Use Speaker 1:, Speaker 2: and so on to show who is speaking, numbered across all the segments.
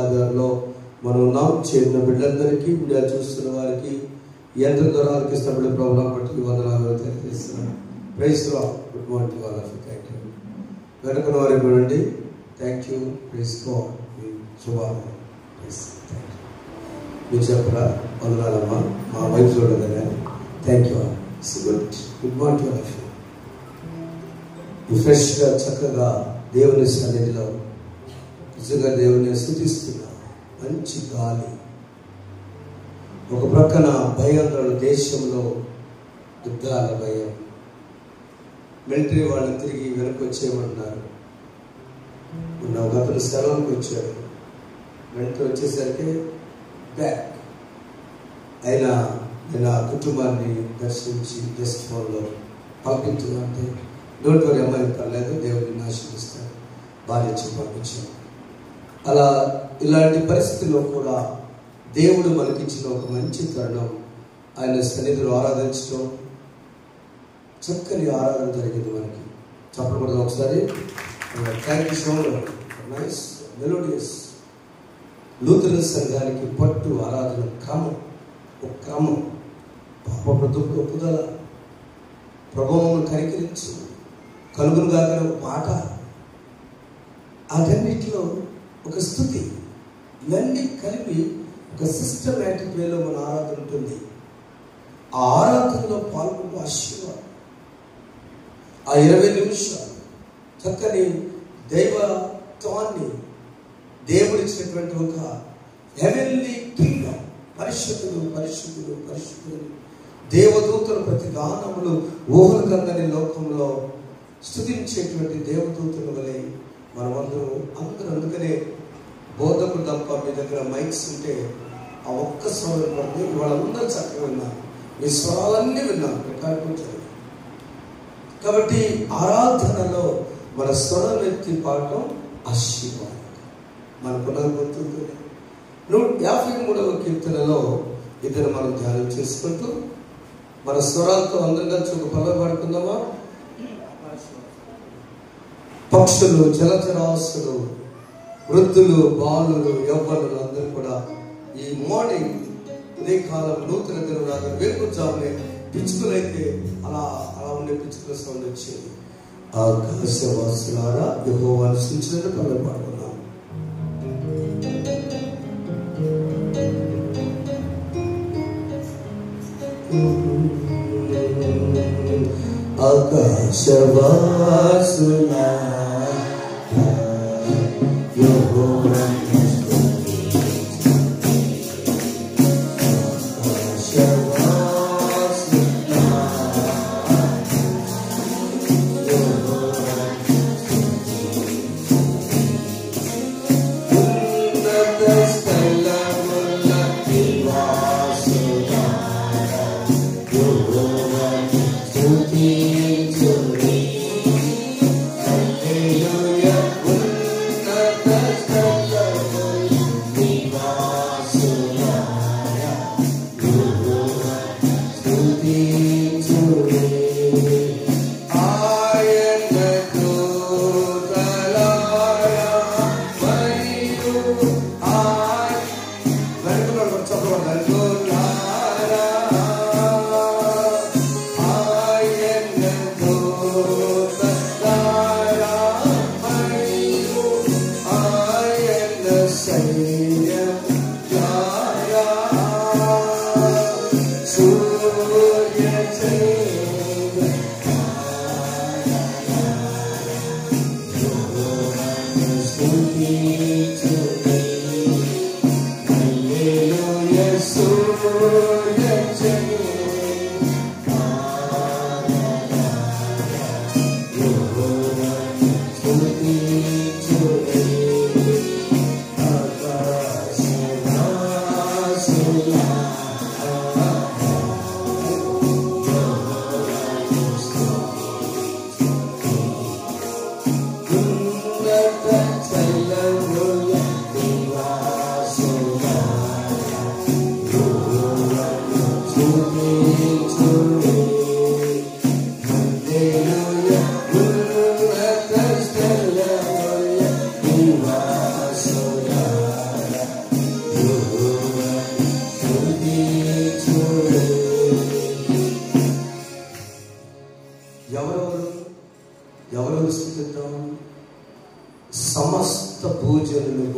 Speaker 1: ఆదివారంలో మనం ఉన్నాం. చేరిన బిడ్డలందరికీ, వీడియో చూస్తున్న వారికి, యంత్ర ద్వారా ఇష్టపడే ప్రోగ్రాం బట్టి వందనాలు తెలియజేస్తున్నాను. Praise lord. Good morning all of you. Thank you. వెనుక వారికి చూడండి. Thank you. Praise God. శుభాకాంక్షలు. మీరు చెప్పరా? వందనాలమ్మా. మా వైఫ్ చూడగానే thank you. Good morning all of you. ఫ్రెష్గా చక్కగా దేవుని సన్నిధిలో నిజంగా దేవుని స్తుతిస్తున్నా. మంచి గాలి, ఒక ప్రక్కన భయాందోళన, దేశంలో యుద్ధాల భయం, మిలిటరీ వాళ్ళు తిరిగి వెనక్కి వచ్చేయమంటున్నారు. మొన్న ఒక అతను సెలవుకి వచ్చాడు, వెంటనే వచ్చేసరికి బ్యాక్ అయినా నేను ఆ కుటుంబాన్ని దర్శించి జస్ట్ ఫోన్లో పంపించాలంటే డోంట్ వరీ అమ్మాయి పర్లేదు, దేవుడిని ఆశీర్వదిస్తాడు, భార్య పంపించాను. అలా ఇలాంటి పరిస్థితుల్లో కూడా దేవుడు మనకిచ్చిన ఒక మంచి తరుణం, ఆయన సన్నిధిలో ఆరాధించడం, చక్కని ఆరాధన జరిగింది మనకి. చెప్పకూడదు ఒకసారి. Thank you so much. Nice melodious. Lutheran సంఘానికి పట్టు ఆరాధన క్రమం, ఒక క్రమం. పాప బ్రతుకుడు ఒప్పుదల, ప్రభావం కనికరించు, కలుగును గాక ఒక పాట, అదన్నిటిలో ఒక స్థుతి, ఇవన్నీ కలిపి ఒక సిస్టమేటిక్ వేలో మన ఆరాధన ఉంటుంది. ఆ ఆరాధనలో పాల్గొంటూ ఆశీర్వాదం, ఆ 20 నిమిషాలు చక్కని దైవత్వాన్ని దేవుడిచ్చినటువంటి ఒక హెవెన్లీ కింగ్డమ్, పరిశుద్ధులు పరిశుద్ధులు పరిశుద్ధులు, దేవదూతలు ప్రతి గానములు ఊహల కందని లోకంలో స్తుతించేటువంటి దేవదూతల వలె మనమందరూ అందరూ. అందుకనే బోధకులు తప్ప మీ దగ్గర మైక్స్ ఉంటే ఆ ఒక్క స్వరం పడితే వాళ్ళందరూ చక్కగా విన్నారు, మీ స్వరాలన్నీ విన్నారు, రికార్డు. కాబట్టి ఆరాధనలో మన స్వరం ఎత్తి పాడటం ఆశీర్వాదం. మనకున్న గుర్తుంది. 153వ కీర్తనలో ఇద్దరు మనం ధ్యానం చేసుకుంటూ మన స్వరాలతో అందరం కలిసి ఒక పల్లవి పాడుకుందామా? పక్షులు, జలచరాస్తులు, వృద్ధులు, బాలులు, యవ్వనులు అందరూ కూడా ఈ మార్నింగ్ ఉదయకాలం నూతన దినరాగా వేకుజామునే పిచ్చుకలైతే అలా అలా ఉండే పిచ్చుకల సౌండ్ వచ్చేది. ఆకాశవాసులారా యెహోవాను స్తుతించుటకు పల్లవి పాడుకుందాం. ఆకాశవాసులారా యెహోవాను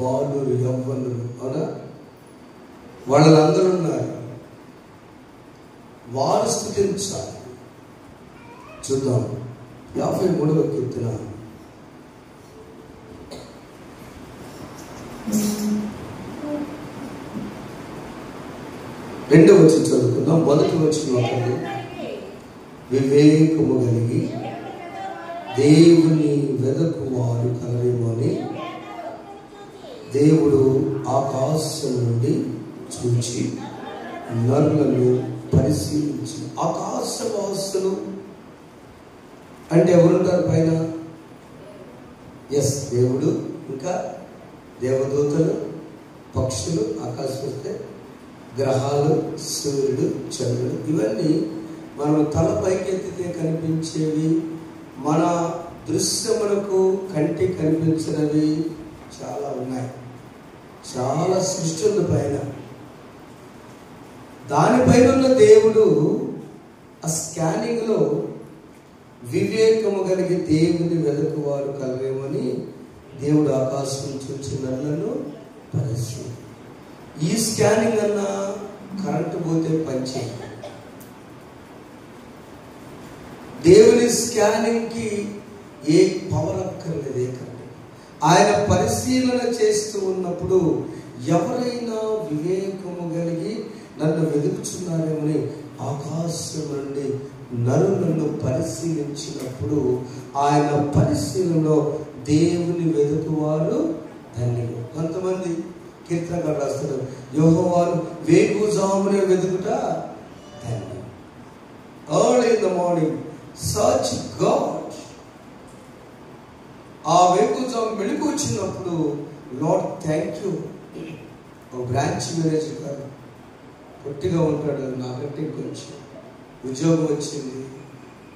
Speaker 1: బాలురు, యవ్వనులు, అవునా, వాళ్ళందరూ ఉన్నారు. వారు స్తుతించాలి. చూద్దాం 53వ కీర్తన 2వ వచనం చదువుకుందాం. మొదటి వచనం ఒకటి, వివేకము కలిగి దేవుని వెదకువారు కలరేమో అని దేవుడు ఆకాశం నుండి చూచి నరులను పరిశీలించి. ఆకాశవాసులు అంటే ఎవరుంటారు పైన? ఎస్, దేవుడు, ఇంకా దేవదూతలు, పక్షులు, ఆకాశం వస్తే గ్రహాలు, సూర్యుడు, చంద్రుడు, ఇవన్నీ మనం తల పైకెత్తితే కనిపించేవి, మన దృశ్యములకు కంటి కనిపించినవి చాలా ఉన్నాయి. చాలా సృష్టి ఉంది పైన. దానిపైన ఉన్న దేవుడు ఆ స్కానింగ్లో వివేకము కలిగి దేవుని వెదకువారు కలవేమని దేవుడు ఆకాశం చూచి నరులను పరిశీలి. ఈ స్కానింగ్ అన్నా కరెంటు పోతే పనిచేయ. దేవుని స్కానింగ్కి ఏ పవర్ అక్కర్లేదు. ఆయన పరిశీలన చేస్తూ ఉన్నప్పుడు ఎవరైనా వివేకము కలిగి నన్ను వెతుకుచున్నారేమని ఆకాశం నుండి నరులను పరిశీలించినప్పుడు ఆయన పరిశీలనలో దేవుని వెతుకువారు ధన్యులు. కొంతమంది కీర్తనకారులు రాస్తారు, యెహోవాను వేకుజామునే వెతుకుట ధన్యం. Early in the morning search God. ఆ వేకుజాము మెళుకు వచ్చినప్పుడు లార్డ్ థ్యాంక్ యూ. ఒక బ్రాంచ్ మేనేజర్ గారు పొట్టిగా ఉంటాడు, నాకంటే కొంచెం ఉద్యోగం వచ్చింది,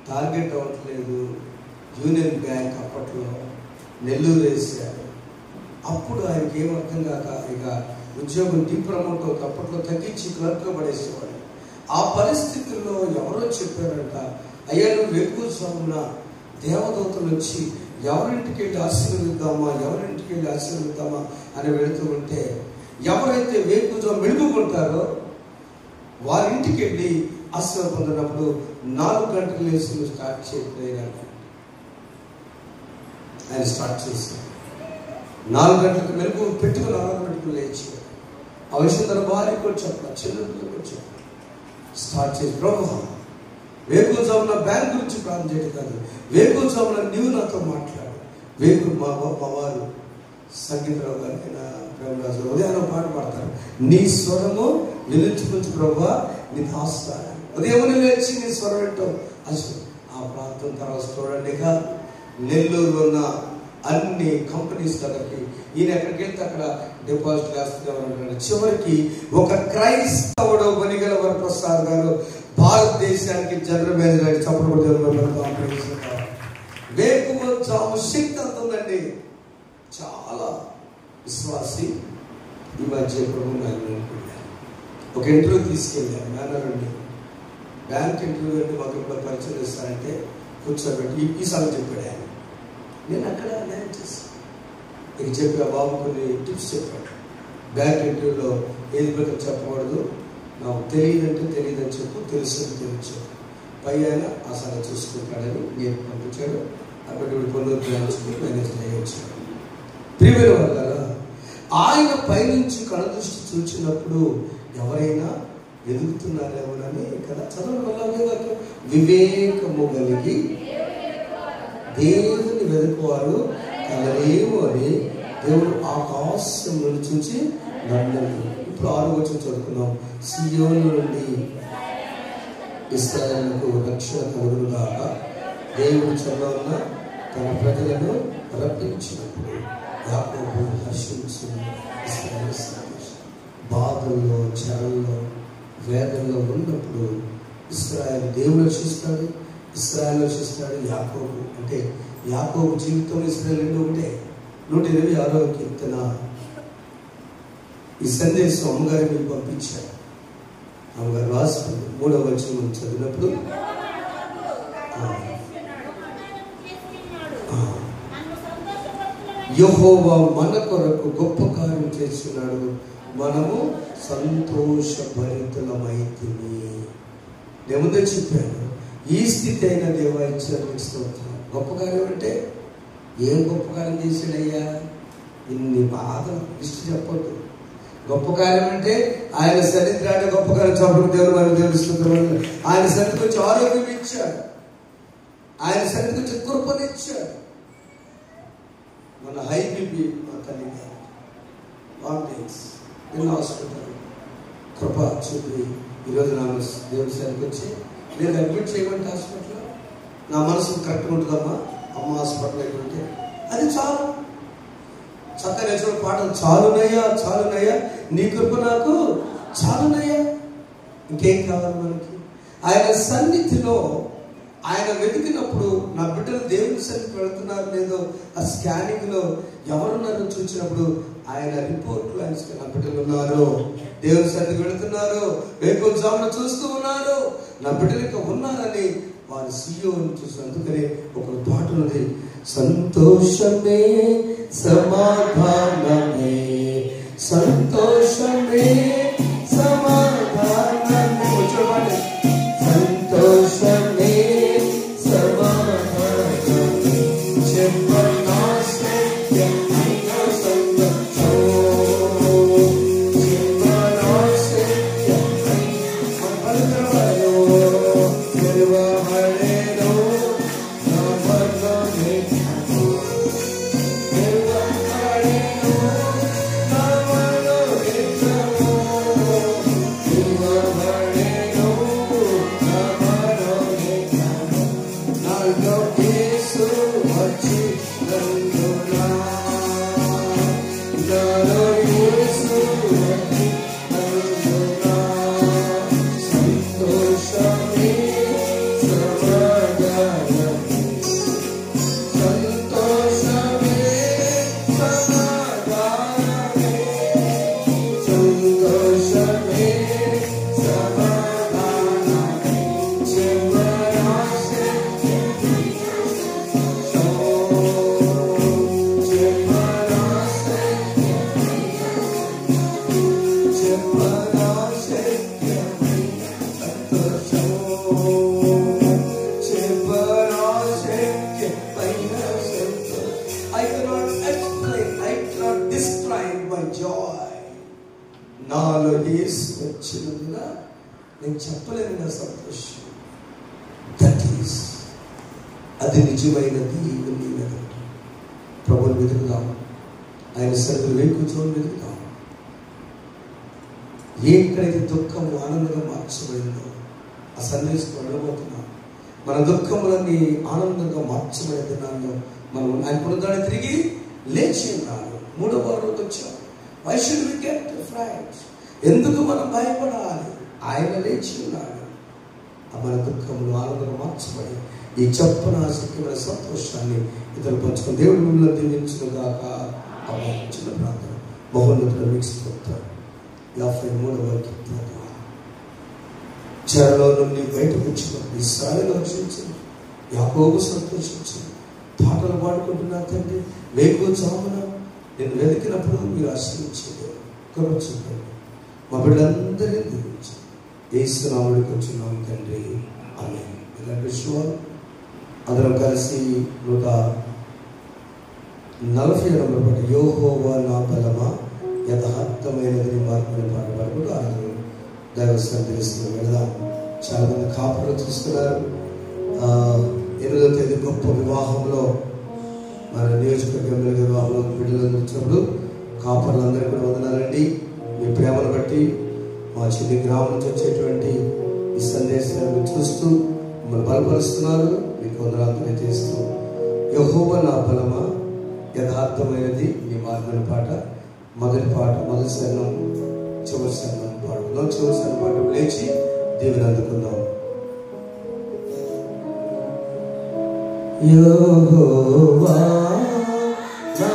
Speaker 1: టార్గెట్ అవ్వట్లేదు, యూనియన్ బ్యాంక్ అప్పట్లో నెల్లూరు వేసారు. అప్పుడు ఆయనకి ఏం అర్థం కాక ఇక ఉద్యోగం డిప్రమోట్ అవుతుంది. అప్పట్లో తగ్గించి క్లర్క్గా పడేసేవాడు. ఆ పరిస్థితుల్లో ఎవరో చెప్పారంట, అయ్యా నువ్వు వేకుజామున దేవదూతలు వచ్చి ఎవరింటికి వెళ్ళి ఆశీర్వదిద్దామా అని వెళుతూ ఉంటే, ఎవరైతే వేకుజాము మెలుగుకుంటారో వారింటికి వెళ్ళి ఆశీర్వాదం పొందినప్పుడు 4 గంటలు లేచి స్టార్ట్ చేయలేదు. ఆయన స్టార్ట్ చేశారు. 4 గంటలకు మెలుగు పెట్టుకుని 6 గంటలకు లేచి ఆ విషయం తన భార్య కూడా చెప్పాలి, చిన్నపిల్లలు కూడా చెప్పాలి. స్టార్ట్ చేసి, ప్రభు వేకుజామున బ్యాంక్ గురించి ప్రార్థన చేయడం కాదు, వేకుజామున నీవు నాతో మాట్లాడు. మా వారు సంగీతరావు గారు, ఆయన ప్రేమరాజు ఉదయం పాట పాడతారు, నీ స్వరము నిలుచుకుంటూ ప్రభు నీ దాస్తాను. ఉదయం లేచి నీ స్వరం ఏంటో అసలు ఆ ప్రాంతం తర్వాత చూడండి. నెల్లూరు ఉన్న అన్ని కంపెనీస్ దగ్గరికి ఈయన ఎక్కడికి వెళ్తే అక్కడ డిపాజిట్ వేస్తున్నాడు. చివరికి ఒక క్రైస్తవుడు వనిగల వరప్రసాద్ గారు భారతదేశానికి జనరల్ మేనేజర్ చెప్పడం వేకువజాము శక్తి అంత ఉందండి. చాలా విశ్వాసి ఈ మధ్య ప్రభు ఒక ఇంటర్వ్యూ తీసుకెళ్ళాను. మేనర్ అండి, బ్యాంక్ ఇంటర్వ్యూ అంటే మాకు ఇప్పుడు పరిచయం చేస్తారంటే కూర్చోబెట్టి ఈ సంగతి చెప్పాడు ఆయన. నేను అక్కడ నేను చేస్తాను. ఇక చెప్పి ఆ బాబు కొన్ని టిప్స్ చెప్పాడు. బ్యాంక్ ఇంటర్వ్యూలో ఏది ప్రకారం చెప్పకూడదు, నాకు తెలియదంటే తెలియదని చెప్పు, తెలుసు తెలుసు. పై ఆయన ఆ సంగతి చూసుకుంటాడని నేను పంపించాడు. అప్పటి కొన్ని బ్రాంచ్కి మేనేజ్ చేయొచ్చాడు. ప్రియమైన వాళ్ళ ఆయన పైనుంచి కనుదృష్టి చూచినప్పుడు ఎవరైనా ఎదుగుతున్నారేమోనని కదా చదవడం. వివేకము కలిగి దేవుని వెతుకువారు కలరేమో అని దేవుడు ఆకాశం చూసి నన్ను. ఇప్పుడు 6వ వచనం చదువుకున్నాం. సియోను నుండి ఇశ్రాయేలుకు రక్షణ కలుగునుగాక. దేవుడు చెరలో తన ప్రజలను రప్పించినప్పుడు యాకోబు హర్షించి బాధల్లో, చెరల్లో, వేదనలో ఉన్నప్పుడు ఇశ్రాయేలు దేవుడు రక్షిస్తాడు, ఇశ్రాయేలు రక్షిస్తాడు. యాకోబు అంటే యాకోబు జీవితంలో ఇశ్రాయేలు 2 ఒకటే. 126వ కీర్తన ఈ సందేశం అమ్మగారి మీరు పంపించారు. అమ్మగారు రాసుకుంది 3వ వచనం చదివినప్పుడు యెహోవా మన కొరకు గొప్ప కార్యం చేస్తున్నాడు, మనము సంతోషభరితులమైతిమి. నేను ముందే చెప్పాను, ఈ స్థితి అయిన దేవా ఇచ్చానికి స్తోత్రం. గొప్ప కార్యం అంటే ఏం గొప్ప కార్యం చేశాడయ్యా? ఇన్ని బాధలు ఇష్ట చెప్పొద్దు. గొప్ప కార్యం అంటే ఆయన సన్నిధి రాడే గొప్ప కార్యం. చప్పుడు దేవుడు మనం తెలుస్తున్నాడు. ఆయన సన్నిధికి వచ్చి ఆరోగ్యం ఇచ్చాడు, ఆయన సన్నిధికి వచ్చి కృపనిచ్చాడు. మన హై బీపీ మా తల్లి గారు వామిటింగ్స్ ఇన్ హాస్పిటల్, కృప చూపి ఈరోజు నా దేవుడి సన్నిధికి వచ్చి నేను అడ్మిట్ చేయమంటే హాస్పిటల్లో నా మనసు కరెక్ట్గా ఉంటుందమ్మా. అమ్మ హాస్పిటల్ అయిపోతే అది చాలు. చక్కగా నేర్చుకున్న పాటలు చాలునయ్యా చాలునయ్యా, నీ కృప నాకు చాలునయ్యా. ఇంకేం కావాలి మనకి? ఆయన సన్నిధిలో ఆయన వెతికినప్పుడు నా బిడ్డలు దేవుని సన్నిధికి వెళుతున్నారు లేదో ఆ స్కానింగ్లో ఎవరున్నారో చూసినప్పుడు ఆయన రిపోర్ట్లు ఆయన నా బిడ్డలు ఉన్నారు, దేవుని సన్నిధికి వెళుతున్నారు, వేకువజామున చూస్తూ ఉన్నారు, నా బిడ్డలు ఉన్నారని వారి సీయోని చూసి. అందుకని ఒక పాట ఉంది, సంతోషమే సమాధానమే, సంతోషమే సమాధానమే, సంతోషమే సమాధానమే, చెప్పనా సత్యమైన సంతోషం, చెప్పనా సత్యమైన పలుకవలో నిర్వహణలో నమనమే నాలో యేసు వచ్చినందున నేను చెప్పలేను నా సంతోషం. దట్ ఈస్ అది నిజమైనది. ప్రభువుని వెతుకుదాం, ఆయన సరుకులు వేకుచోని వెతుకుదాం. ఎక్కడైతే దుఃఖం ఆనందంగా మార్చబడిందో ఆ సన్నిధికి వెళ్ళబోతున్నాం. మన దుఃఖములన్నీ ఆనందంగా మార్చబడిన దినాల్లో మనం ఆయన పునరుద్ధరణ తిరిగి లేచి ఉన్నాడు. మూడవ రోజు వచ్చాం. Why should we get frightened? ఎందుకు మనం భయపడాలి? ఆయన లేచి ఉన్నాడు. మన దుఃఖములు ఆనందంగా మార్చబడి ఈ చెప్పన ఆసక్తిమైన సంతోషాన్ని ఇతరులు పంచుకుని దేవుడు మిమ్మల్ని దీవించుగాక. చిన్న ప్రార్థన. మహోన్నతుడు మీకు స్తోత్రం. 53వ కీర్తన. చెరలో నుండి బయటకు వచ్చినప్పుడు ఇశ్రాయేలు రక్షించింది, యాకోబు సంతోషించింది. పాటలు పాడుకుంటున్నారు తండ్రి. వేకువజామున నేను వెతికినప్పుడు మీరు ఆశ్రయించేది కృప చూపండి. మా బిడ్డలందరినీ దీవించండి. యేసు నామములో కూర్చున్నాం తండ్రి, ఆమేన్. ఇలాంటి విషయాలు అందరం కలిసి 147వ పాట, యెహోవా నా బలమా యథార్థమైనది మార్పుని పాట పాడుకుంటూ ఆనందం దైవస్థానం తెలుస్తుంది. వెళదాం. చాలా మంది కాపులు చూస్తున్నారు. 8వ తేదీ గొప్ప వివాహంలో మన నియోజకవర్గంలో వివాహంలో బిడ్డలు వచ్చినప్పుడు కాపర్లందరూ కూడా వందనాలండి. మీ ప్రేమను బట్టి మా చిన్ని గ్రామం నుంచి వచ్చేటువంటి ఈ సందేశాలను చూస్తూ మిమ్మల్ని బలపరుస్తున్నారు. మీకు వందనాలు తెలియజేస్తూ, యెహోవా నా బలమా యథార్థమైనది మీ మార్గం పాట మొదటి పాట, మొదటి శరణం, చివరి శరణం పాడుకుందాం. చివరి శరణం పాట లేచి దేవుని అందుకుందాం. యెహోవా నా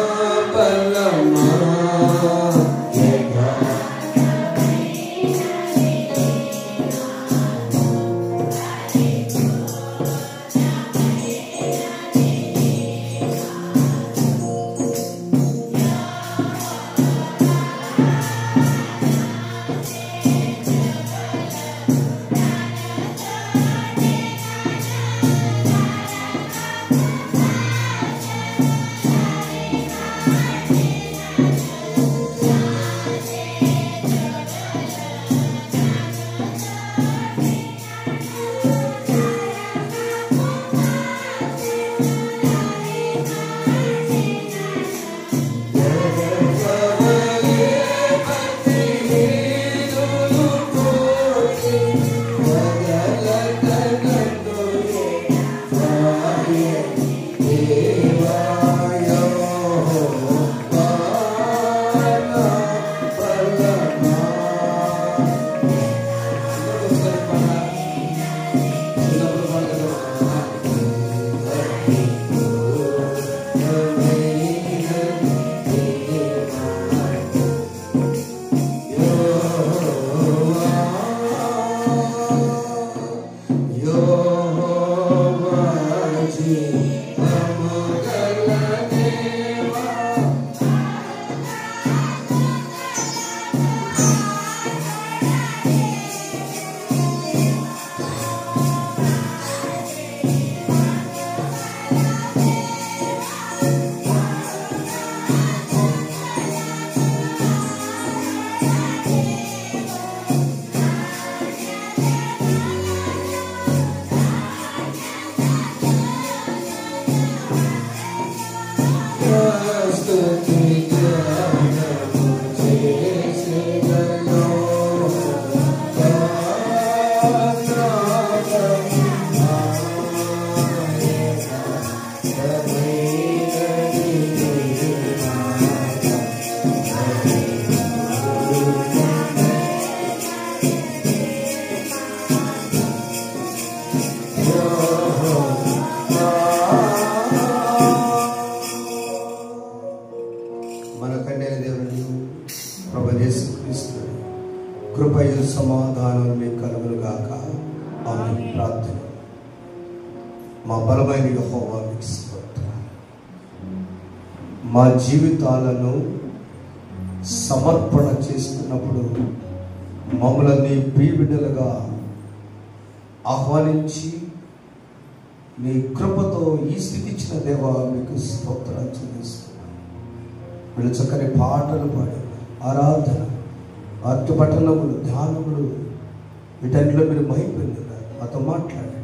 Speaker 1: బలమా కృపయు సమాధానం మీకు కలుగునుగాక. ఆమేన్. ప్రార్థన. మా బలమైన యెహోవా మీకు స్తోత్రం. మా జీవితాలను సమర్పణ చేస్తున్నప్పుడు మమ్మల్ని ప్రియబిడ్డలుగా ఆహ్వానించి నీ కృపతో ఈ స్థితి ఇచ్చిన దేవా మీకు స్తోత్రాలు చెల్లిస్తున్నాను. వీళ్ళు చక్కని పాటలు పాడి ఆరాధన, అర్థ పఠనములు, ధ్యానములు, వీటన్నిలో మీరు మహిమపొందుతారు. మాతో మాట్లాడండి,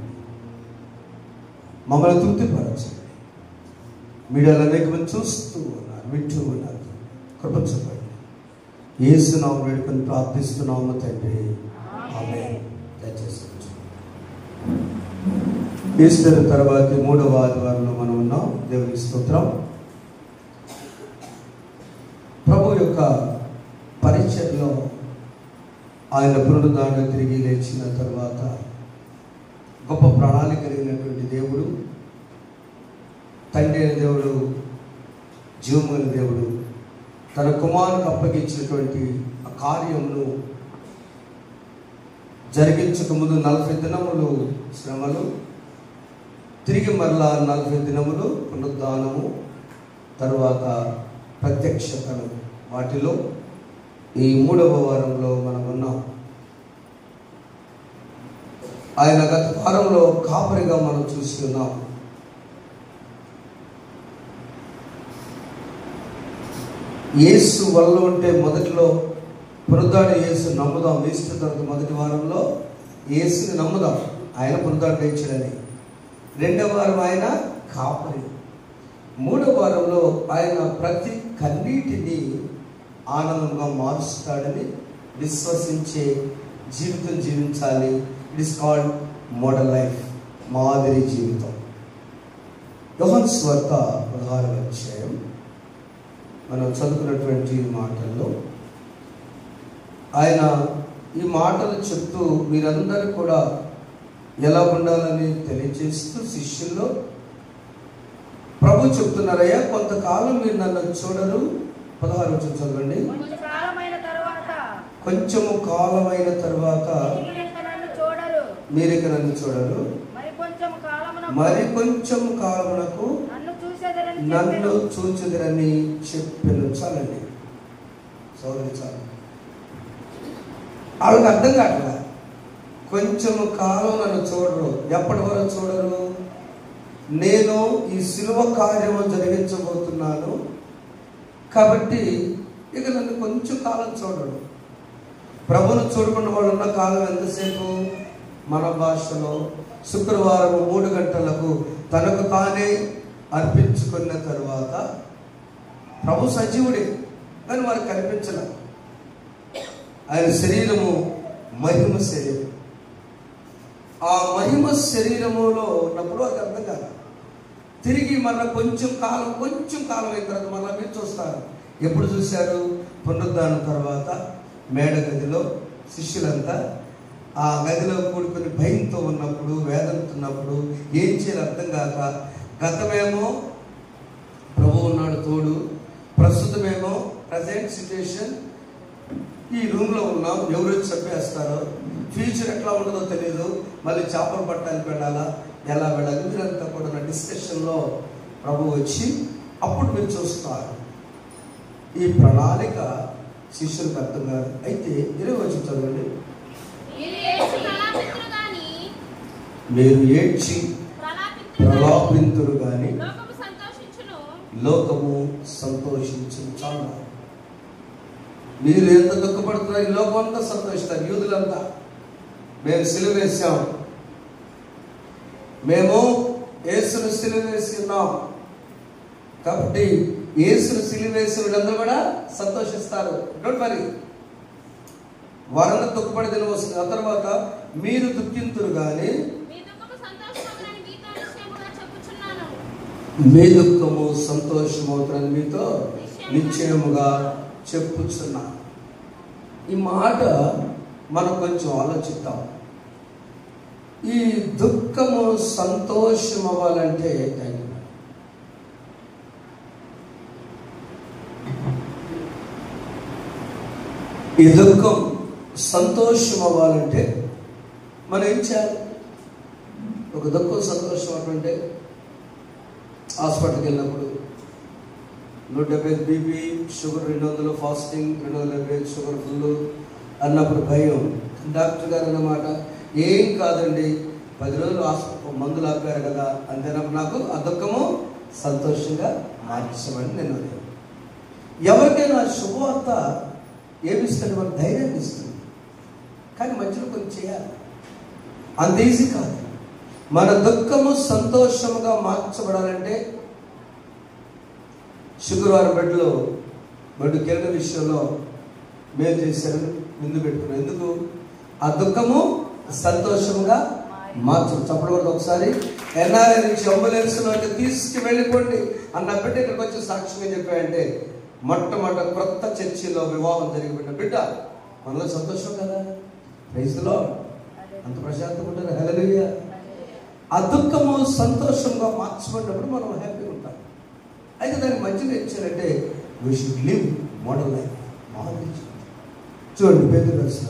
Speaker 1: మమ్మల్ని తృప్తిపరచండి. మీడియాలో అనేక మంది చూస్తూ ఉన్నారు, వింటూ ఉన్నారు. కృప చూపండి. యేసు నామమున వేడుకొని ప్రార్థిస్తున్నాము తండ్రి. ఆమేన్. దయచేసి ఈస్టర్ తర్వాత 3వ ఆదివారంలో మనం ఉన్నాం. దేవునికి స్తోత్రం. ప్రభు యొక్క పరిచర్యలో ఆయన పునరుద్ధారణ తిరిగి లేచిన తర్వాత గొప్ప ప్రణాళిక కలిగినటువంటి దేవుడు, తండ్రి అయిన దేవుడు, జీవమైన దేవుడు తన కుమారునికి అప్పగించినటువంటి ఆ కార్యమును జరిగించక ముందు 40 దినములు శ్రమలు, తిరిగి మరలా 40 దినములు పునరుద్ధానము, తరువాత ప్రత్యక్షతలు. వాటిలో ఈ 3వ వారంలో మనం ఉన్నాం. ఆయన గత వారంలో కాపరిగా మనం చూసి ఉన్నాం. యేసు వల్ల ఉంటే మొదటిలో పునరుద్ధారణ యేసు నమ్ముదాం. ఈస్టర్ తర్వాత మొదటి వారంలో యేసుని నమ్ముదాం, ఆయన పునరుద్ధారణ లేచాడని. 2వ వారం ఆయన కాపరి. 3వ వారంలో ఆయన ప్రతి కన్నీటిని ఆనందంగా మారుస్తాడని విశ్వసించే జీవితం జీవించాలి. It is called model life, మాదిరి జీవితం. యోహాను సువార్త 16వ అధ్యాయం మనం చదువుకున్నటువంటి మాటల్లో ఆయన ఈ మాటలు చెప్తూ మీరందరూ కూడా ఎలా ఉండాలని తెలియజేస్తూ శిష్యుల్లో ప్రభు చెప్తున్నారయ్యా, కొంతకాలం మీరు నన్ను చూడరు. 16 వచనం చదవండి. కొంచెము కాలమైన తర్వాత మీరిక నన్ను చూడరు, మరి కొంచెం కాలమునకు నన్ను చూచెదరని చెప్పాను. చాలండి సోదరి, చాలు. వాళ్ళకి అర్థం కావట్లా. కొంచెం కాలం నన్ను చూడరు. ఎప్పటి వరకు చూడరు? నేను ఈ శిలువ కార్యము జరిగించబోతున్నాను కాబట్టి ఇక నన్ను కొంచెం కాలం చూడరు. ప్రభును చూడకుండా వాళ్ళు ఉన్న కాలం ఎంతసేపు? మన భాషలో శుక్రవారం 3 గంటలకు తనకు తానే అర్పించుకున్న తరువాత ప్రభు సజీవుడే, కానీ వారికి కనిపించల. ఆయన శరీరము మహిమ శరీరం. ఆ మహిమ శరీరములో ఉన్నప్పుడు అది అర్థం కాదు. తిరిగి మళ్ళీ కొంచెం కాలం అయిన తర్వాత మళ్ళీ మీరు చూస్తారు. ఎప్పుడు చూశారు? పునరుద్ధానం తర్వాత మేడ గదిలో శిష్యులంతా ఆ గదిలో కూడుకొని భయంతో ఉన్నప్పుడు, వేదనతున్నప్పుడు ఏం చేయాలి అర్థం కాక, గతమేమో ప్రభు ఉన్నాడు తోడు, ప్రస్తుతమేమో ప్రజెంట్ సిచ్యుయేషన్ ఈ రూమ్లో ఉన్నాం, ఎవరు చంపేస్తారో, ఫ్యూచర్ ఎట్లా ఉంటుందో తెలియదు, మళ్ళీ చేపలు పట్టడానికి వెళ్ళాలా, ఎలా వెళ్ళాలి, మీరంతా కూడా డిస్కషన్లో ప్రభు వచ్చి అప్పుడు మీరు చూస్తారు. ఈ ప్రణాళిక శిష్యులకు అర్థం కాదు. అయితే 20 వచనం చదవండి. మీరు ఏడ్చి ప్రలాపింతురు గాని లోకము సంతోషించును. చాలా మీరు ఎంత దుఃఖపడుతున్నారు, ఈ లోకం అంతా సంతోషిస్తారు. యూదులంతా మేము సిలువ వేసాం, మేము యేసును సిలువ వేసి ఉన్నాం కాబట్టి యేసును సిలువ వేసి వీళ్ళందరూ కూడా సంతోషిస్తారు. డోంట్ వరీ, వారందరూ దుఃఖపడే దినం వస్తుంది. ఆ తర్వాత మీరు దుఃఖింతురు కానీ మీ దుఃఖము సంతోషమవుతుందని మీతో నిశ్చయముగా చెప్పుచున్నా. ఈ మాట మనం కొంచెం ఆలోచిద్దాం. ఈ దుఃఖము సంతోషం అవ్వాలంటే ఈ దుఃఖం సంతోషం అవ్వాలంటే మనం ఏం చేయాలి? ఒక దుఃఖం సంతోషం అవ్వాలంటే హాస్పిటల్కి వెళ్ళినప్పుడు 175 BP, sugar 200, fasting 270, sugar full అన్నప్పుడు భయం. డాక్టర్ గారు అన్నమాట, ఏం కాదండి, 10 రోజులు మందులు ఆపారు కదా అంతేనప్పుడు నాకు ఆ దుఃఖము సంతోషంగా మార్చమని నేను అడిగాను. ఎవరికైనా శుభవార్త ఏమిస్తుంది? మనకు ధైర్యాన్ని ఇస్తుంది. కానీ మధ్యలో కొంచెం చేయాలి, అంత ఈజీ కాదు. మన దుఃఖము సంతోషముగా మార్చబడాలంటే శుక్రవారం బెడ్డుకి వెళ్ళిన విషయంలో మేలు చేశారని ముందు పెట్టుకున్నాం. ఎందుకు? ఆ దుఃఖము సంతోషముగా మార్చడం. చెప్పకూడదు. ఒకసారి ఎన్ఆర్ఐ నుంచి అంబులెన్స్లో అంటే తీసుకువెళ్ళిపోండి అన్న బిడ్డ ఇక్కడికి వచ్చి సాక్ష్యంగా చెప్పాయంటే మొట్టమొదటి క్రొత్త చర్చిలో వివాహం జరిగిపోయిన బిడ్డ మనలో సంతోషం కదా. Praise the lord. అంత ప్రశాంతంగా ఉంటారు. హల్లెలూయా. ఆ దుఃఖము సంతోషంగా మార్చబడినప్పుడు మనం హ్యాపీగా ఉంటాం. అయితే దానికి మధ్యలో ఇచ్చారంటే we should live model life. చూడండి పేతురు రాసిన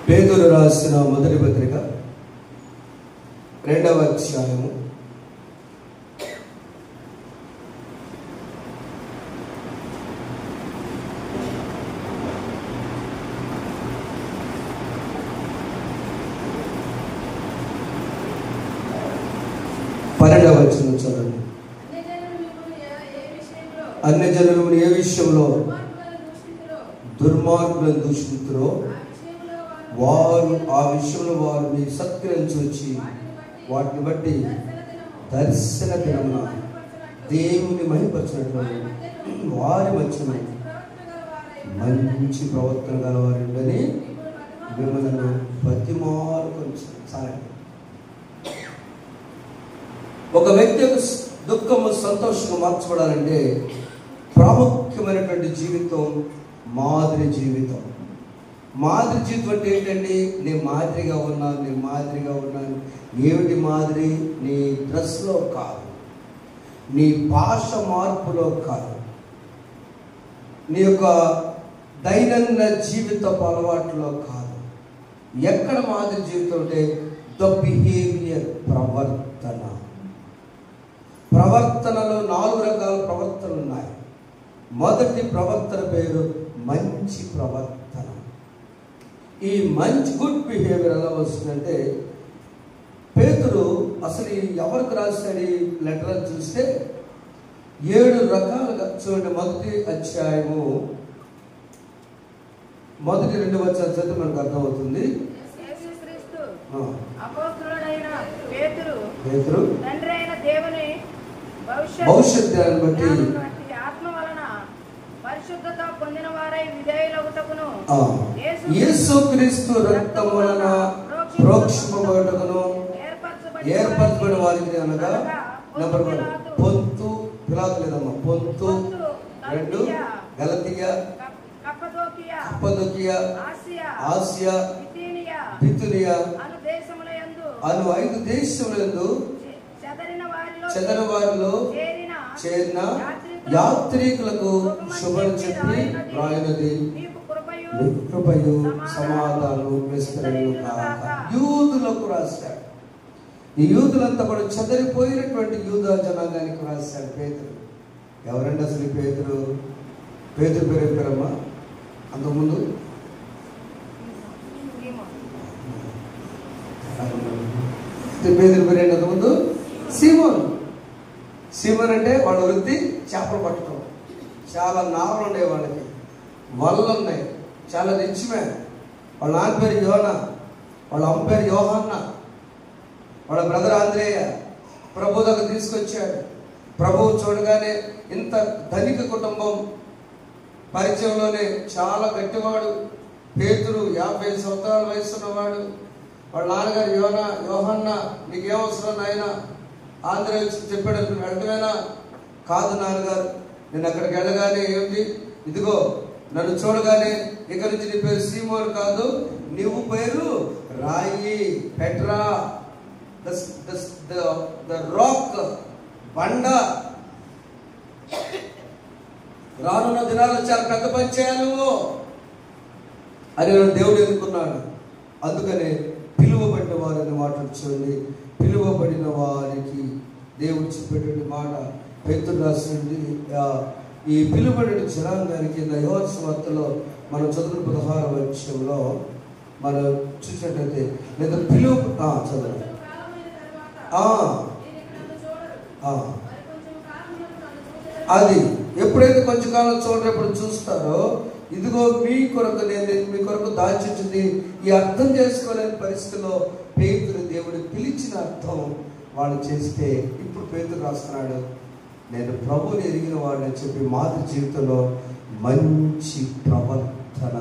Speaker 1: పేతురు రాసిన మొదటి పత్రిక 2వ అధ్యాయము 12వ వచనం చదవండి. అన్యజనులు ఏ విషయంలో దుర్మార్గులను దూషించురో వారు ఆ విషయంలో వారు మీ సత్క్రియలను చూచి వాటిని బట్టి దర్శన దినమున దేవుని మహిమపరచినట్లు వారి మధ్యన మంచి ప్రవర్తన గలవారుండని మిమ్మల్ని బతిమాలుకొంచాలి. ఒక వ్యక్తి యొక్క దుఃఖము సంతోషంగా మార్చబడాలంటే ప్రాముఖ్యమైనటువంటి జీవితం మాదిరి జీవితం. మాదిరి జీవితం అంటే ఏంటండి? నేను మాదిరిగా ఉన్నాను. ఏమిటి మాదిరి? నీ డ్రెస్లో కాదు, నీ భాష మార్పులో కాదు, నీ యొక్క దైనందిన జీవితపు అలవాటులో కాదు. ఎక్కడ మాదిరి జీవితం అంటే ద బిహేవియర్, ప్రవర్తనలో 4 రకాల ప్రవర్తనలు ఉన్నాయి. మొదటి ప్రవర్తన పేరు మంచి ప్రవర్తన. ఈ మంచి గుడ్ బిహేవియర్ ఎలా వస్తుందంటే పేతురు అసలు ఎవరికి రాశాడు ఈ లెటర్ చూస్తే 7 రకాలుగా. చూడండి, మొదటి అధ్యాయము మొదటి 2 వచనాలు చదివితే మనకు అర్థమవుతుంది. పేతురు తండ్రి అయిన దేవుని భవిష్యత్తును బట్టి ఆత్మ వలన పరిశుద్ధత పొందిన వారై విధేయులగుటకును యేసుక్రీస్తు రక్తం వలన ప్రోక్షింపబడుటకును ఏర్పరచబడిన వారికి అనగా నెంబర్ 1 పొంతు, పిలాతు లేదమ్మా, పొంతు, 2 గలతీయ, కప్పదొకియా, ఆసియా, బితునియా అను 5 దేశములందు చెదరిన వారిలో చేరిన యాత్రికులకు శుభం చెప్పి రాయినది కృపయు సమాధానం విస్తరణలు కాక. యూదులకు రాశాడు. ఈ యూదులంతా కూడా చెదరిపోయినటువంటి యూదా జనాంగానికి రాశాడు పేతురు. ఎవరండి అసలు పేతురు? పేతురు పేరు పేరమ్మా అంతకుముందు పేతురు పేరు అంతకుముందు సీమోన్. సీమోన్ అంటే వాళ్ళ వృత్తి చేపలు పట్టడం. చాలా నావలు ఉన్నాయి, వాళ్ళకి వలలు ఉన్నాయి, చాలా రిచ్ మ్యాన్. వాళ్ళ నాన్న పేరు యోనా, వాళ్ళ అమ్మ పేరు యోహన్న, వాళ్ళ బ్రదర్ ఆంద్రేయ ప్రభు దగ్గర తీసుకొచ్చాడు. ప్రభువు చూడగానే ఇంత ధనిక కుటుంబం, పరిచయంలోనే చాలా గట్టివాడు పేతురు, 50 సంవత్సరాల వయసు ఉన్నవాడు. వాళ్ళ నాన్నగారు యోహన్న నీకేమవసరం నాయన ఆంధ్ర చెప్పాడు, వెళ్ళటమేనా? కాదు నాన్నగారు, నేను అక్కడికి వెళ్ళగానే ఏమిటి, ఇదిగో నన్ను చూడగానే ఇక నుంచి నీ పేరు సీమోను కాదు, నీవు పేరు రాయి, పెట్రా, ద రాక్, బండ. రానున్న దినాల్లో చాలా పెద్ద పని చేయాలి అని దేవుడు ఎన్నుకున్నాడు. అందుకనే పిలువబడిన వారిని మాట్లాడుతుంది. పిలువబడిన వారికి దేవుడు చెప్పేటువంటి మాట పేతురు రాసినది. ఈ పిలువబడిన జనాంగానికి యోహాను సువార్తలో మనం చదువు 16వ అధ్యాయంలో మనం చూసినట్లయితే, లేదా చదవండి. అది ఎప్పుడైతే కొంచెం కాలం చూడరేప్పుడు చూస్తారో, ఇదిగో మీ కొరకు నేను మీ కొరకు దాచించింది. ఈ అర్థం చేసుకోలేని పరిస్థితిలో పేతురు దేవుడు పిలిచిన అర్థం వాళ్ళు చేస్తే, ఇప్పుడు పేతురు రాస్తున్నాడు, నేను ప్రభువుని ఎరిగిన వాడిని చెప్పి మాతృ జీవితంలో మంచి ప్రవర్తన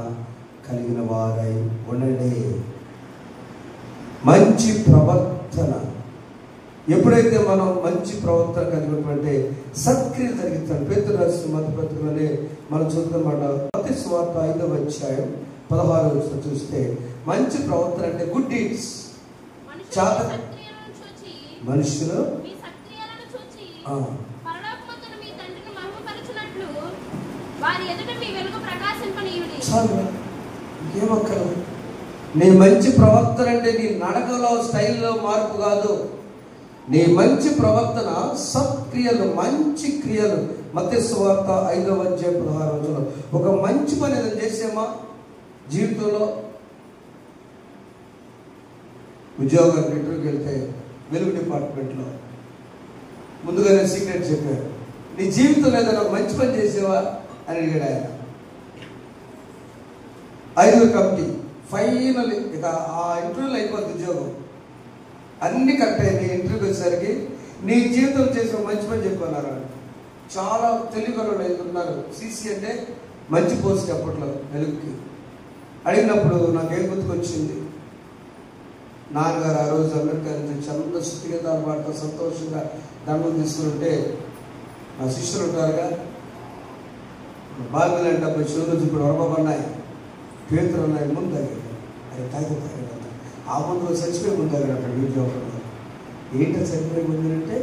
Speaker 1: కలిగిన వారై ఉండండి. మంచి ప్రవర్తన. ఎప్పుడైతే మనం మంచి ప్రవర్తన కలిగినటువంటి సత్క్రియలు జరిగిస్తాడు. పేతురు రాసిన మొదటి పత్రికలోనే మనం చూస్తున్నమాట. మత్తయి సువార్త 5వ అధ్యాయం 16వ వచనం చూస్తే, మంచి ప్రవర్తన అంటే గుడ్ డీడ్స్. మనుషులు చాలు, ఏమక్కర్లేదు. నీ మంచి ప్రవర్తన అంటే నీ నడకలో స్టైల్లో మార్పు కాదు. నీ మంచి ప్రవర్తన సత్క్రియలు, మంచి క్రియలు. మత్తయి సువార్త 5వ అధ్యాయం 16వ వచనం. ఒక మంచి పని ఏదైనా చేసామా జీవితంలో? ఉద్యోగానికి ఇంటర్వ్యూకి వెళ్తే వెలుగు డిపార్ట్మెంట్లో ముందుగానే సీక్రెట్ చెప్పారు, నీ జీవితంలో ఏదైనా మంచి పని చేసేవా అని అడిగాడు ఆయన. 5వ కమిటీ ఫైనల్ ఇక ఆ ఇంటర్వ్యూలో అయిపోతుంది ఉద్యోగం, అన్ని కరెక్ట్ అయింది. ఇంటర్వ్యూకి వచ్చేసరికి నీ జీవితంలో చేసిన మంచి పని చెప్పన్నారు. చాలా తెలివిగలలు ఉన్నారు. సిసి అంటే మంచి పోస్ట్ అప్పట్లో వెలుగుకి. అడిగినప్పుడు నాకేం గుర్తుకొచ్చింది, నాన్నగారు ఆ రోజు అమెరికా నుంచి చంద్ర శుద్ధిగతాలు వాటితో సంతోషంగా దండం తీసుకుంటే, నా శిష్యులు ఉంటారుగా, బాల్మీలు అంటే అప్పుడు శివరోజు ఇప్పుడు ఒరపబడినాయి, పేతురు ఉన్నాయి, ముందు తగ్గాడు. అది తాగుతారు ఆ ముందు చచ్చిపోయి ముందు తగ్గాడు. అక్కడ వీడియో ఏంటో చనిపోయి ముందు అంటే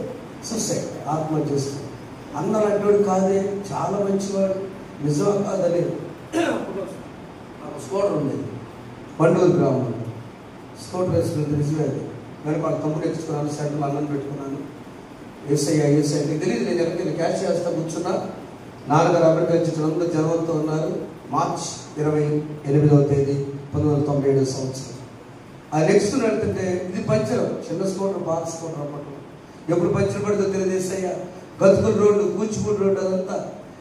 Speaker 1: సూసైడ్, ఆత్మహత్య చేస్తాడు. అన్నారు అంటోడు కాదే, చాలా మంచివాడు, నిజం కాదని. స్కూటర్ ఉండేది పండూరు గ్రామంలో, స్కూటర్ వేసుకుని నిజమేది. వెనక వాళ్ళ తమ్ముడు ఎక్కించుకున్నాను, సెంటర్లో అన్నం పెట్టుకున్నాను. ఏసఐ తెలియదు, నేను వెనక క్యాష్ చేస్తా కూర్చున్నా. నాన్నగారు అమెరికా నుంచి అందరూ జనంతో ఉన్నారు. మార్చ్ 28వ తేదీ 1997 సంవత్సరం. ఆ నెక్స్ట్ వెళ్తుంటే ఇది పంచర్, చిన్న స్కూటర్, పాత స్కూటర్ అప్పట్లో. ఎప్పుడు పంచర్ పడితే తెలియదు. ఏసయ్య గతుకుల రోడ్డు, కూచిపూడి రోడ్డు, అదంతా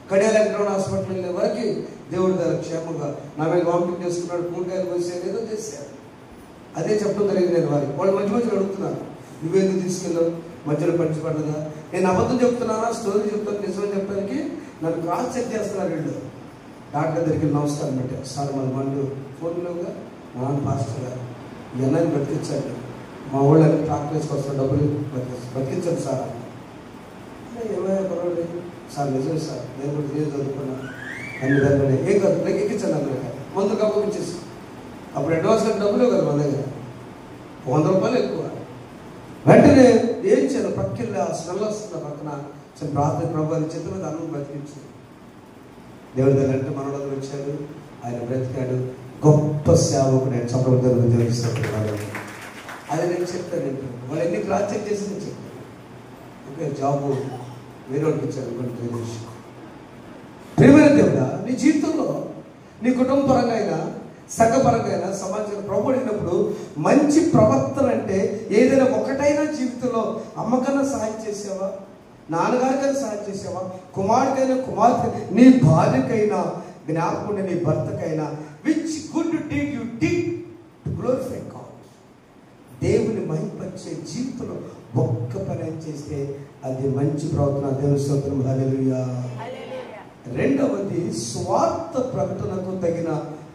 Speaker 1: కడియాల ఎలక్ట్రాన్ హాస్పిటల్ వెళ్ళే వరకు దేవుడి దగ్గర క్షేమంగా నా మీద వామిటింగ్ చేసుకున్నాడు, కూరగాయలు పోసేది, ఏదో చేశారు. అదే చెప్పడం జరిగింది నేను వారికి. వాళ్ళు మంచి మంచిగా అడుగుతున్నారు, నువ్వెందుకు తీసుకెళ్ళావు, మధ్యలో పంచిపడ్డదా, నేను అబద్ధం చెప్తున్నానా, స్టోరీ చెప్తాను, నిజమని చెప్పడానికి నన్ను క్రాస్ చెక్ చేస్తున్నారు వీళ్ళు. డాక్టర్ దగ్గరికి నమస్కారం పెట్టారు. సార్ మన బంధు ఫోన్లోగా మా నాన్న పాస్టర్ గారు ఈ అన్నని బతికించండి, మా ఊళ్ళని ట్రాక్టర్ వేసుకొస్తాను, డబ్బులు బతికించండి సార్. ఏమైనా పర్వాలేదు సార్, నిజమే సార్, నేను కూడా తెలియదు చదువుకున్నాను అన్ని దగ్గర ఏం కాదు, నాకు ఎక్కించండి అందరికీ ముందు కప్పు ఇచ్చేసి. అప్పుడు అడ్వాన్స్గా డబ్బులు కదా మా దగ్గర, 100 రూపాయలు ఎక్కువ. వెంటనే ఏం చేయను, పక్కిల్లా స్మెల్ వస్తుంది పక్కన, చిన్న ప్రార్థన ప్రభావం చేత మీద అన్నం బ్రతికించింది. దేవుడి దగ్గర అంటే మనోడు వచ్చాడు, ఆయన బ్రతికాడు, గొప్ప సేవకుడు. నేను చంద్రబాబు తెలుస్తున్నాను. అది నేను చెప్తాను. వాళ్ళు ఎన్ని క్రాస్ చెక్ చేసి నేను చెప్తాను. ఓకే, జాబు వేరే వాళ్ళకి ఇచ్చారు కొన్ని. ప్రియమైన దేవుడా, నీ జీవితంలో నీ కుటుంబ పరంగా అయినా సంఘపరంగా అయినా సమాజంలో ప్రభుడినప్పుడు మంచి ప్రవర్తన అంటే ఏదైనా ఒకటైనా జీవితంలో అమ్మకన్నా సహాయం చేసావా, నాన్నగారికైనా సహాయం చేసావా, కుమారుడికైనా కుమార్తె, నీ భార్యకైనా, జ్ఞాపకుడు నీ భర్తకైనా, which good deed you did to glorify God. దేవుని మహిమపరిచే జీవితంలో ఒక్క పని చేస్తే అది మంచి ప్రవర్తన. దేవుని స్తోత్రం. హల్లెలూయా. రెండవది స్వార్థ ప్రకటనకు తగిన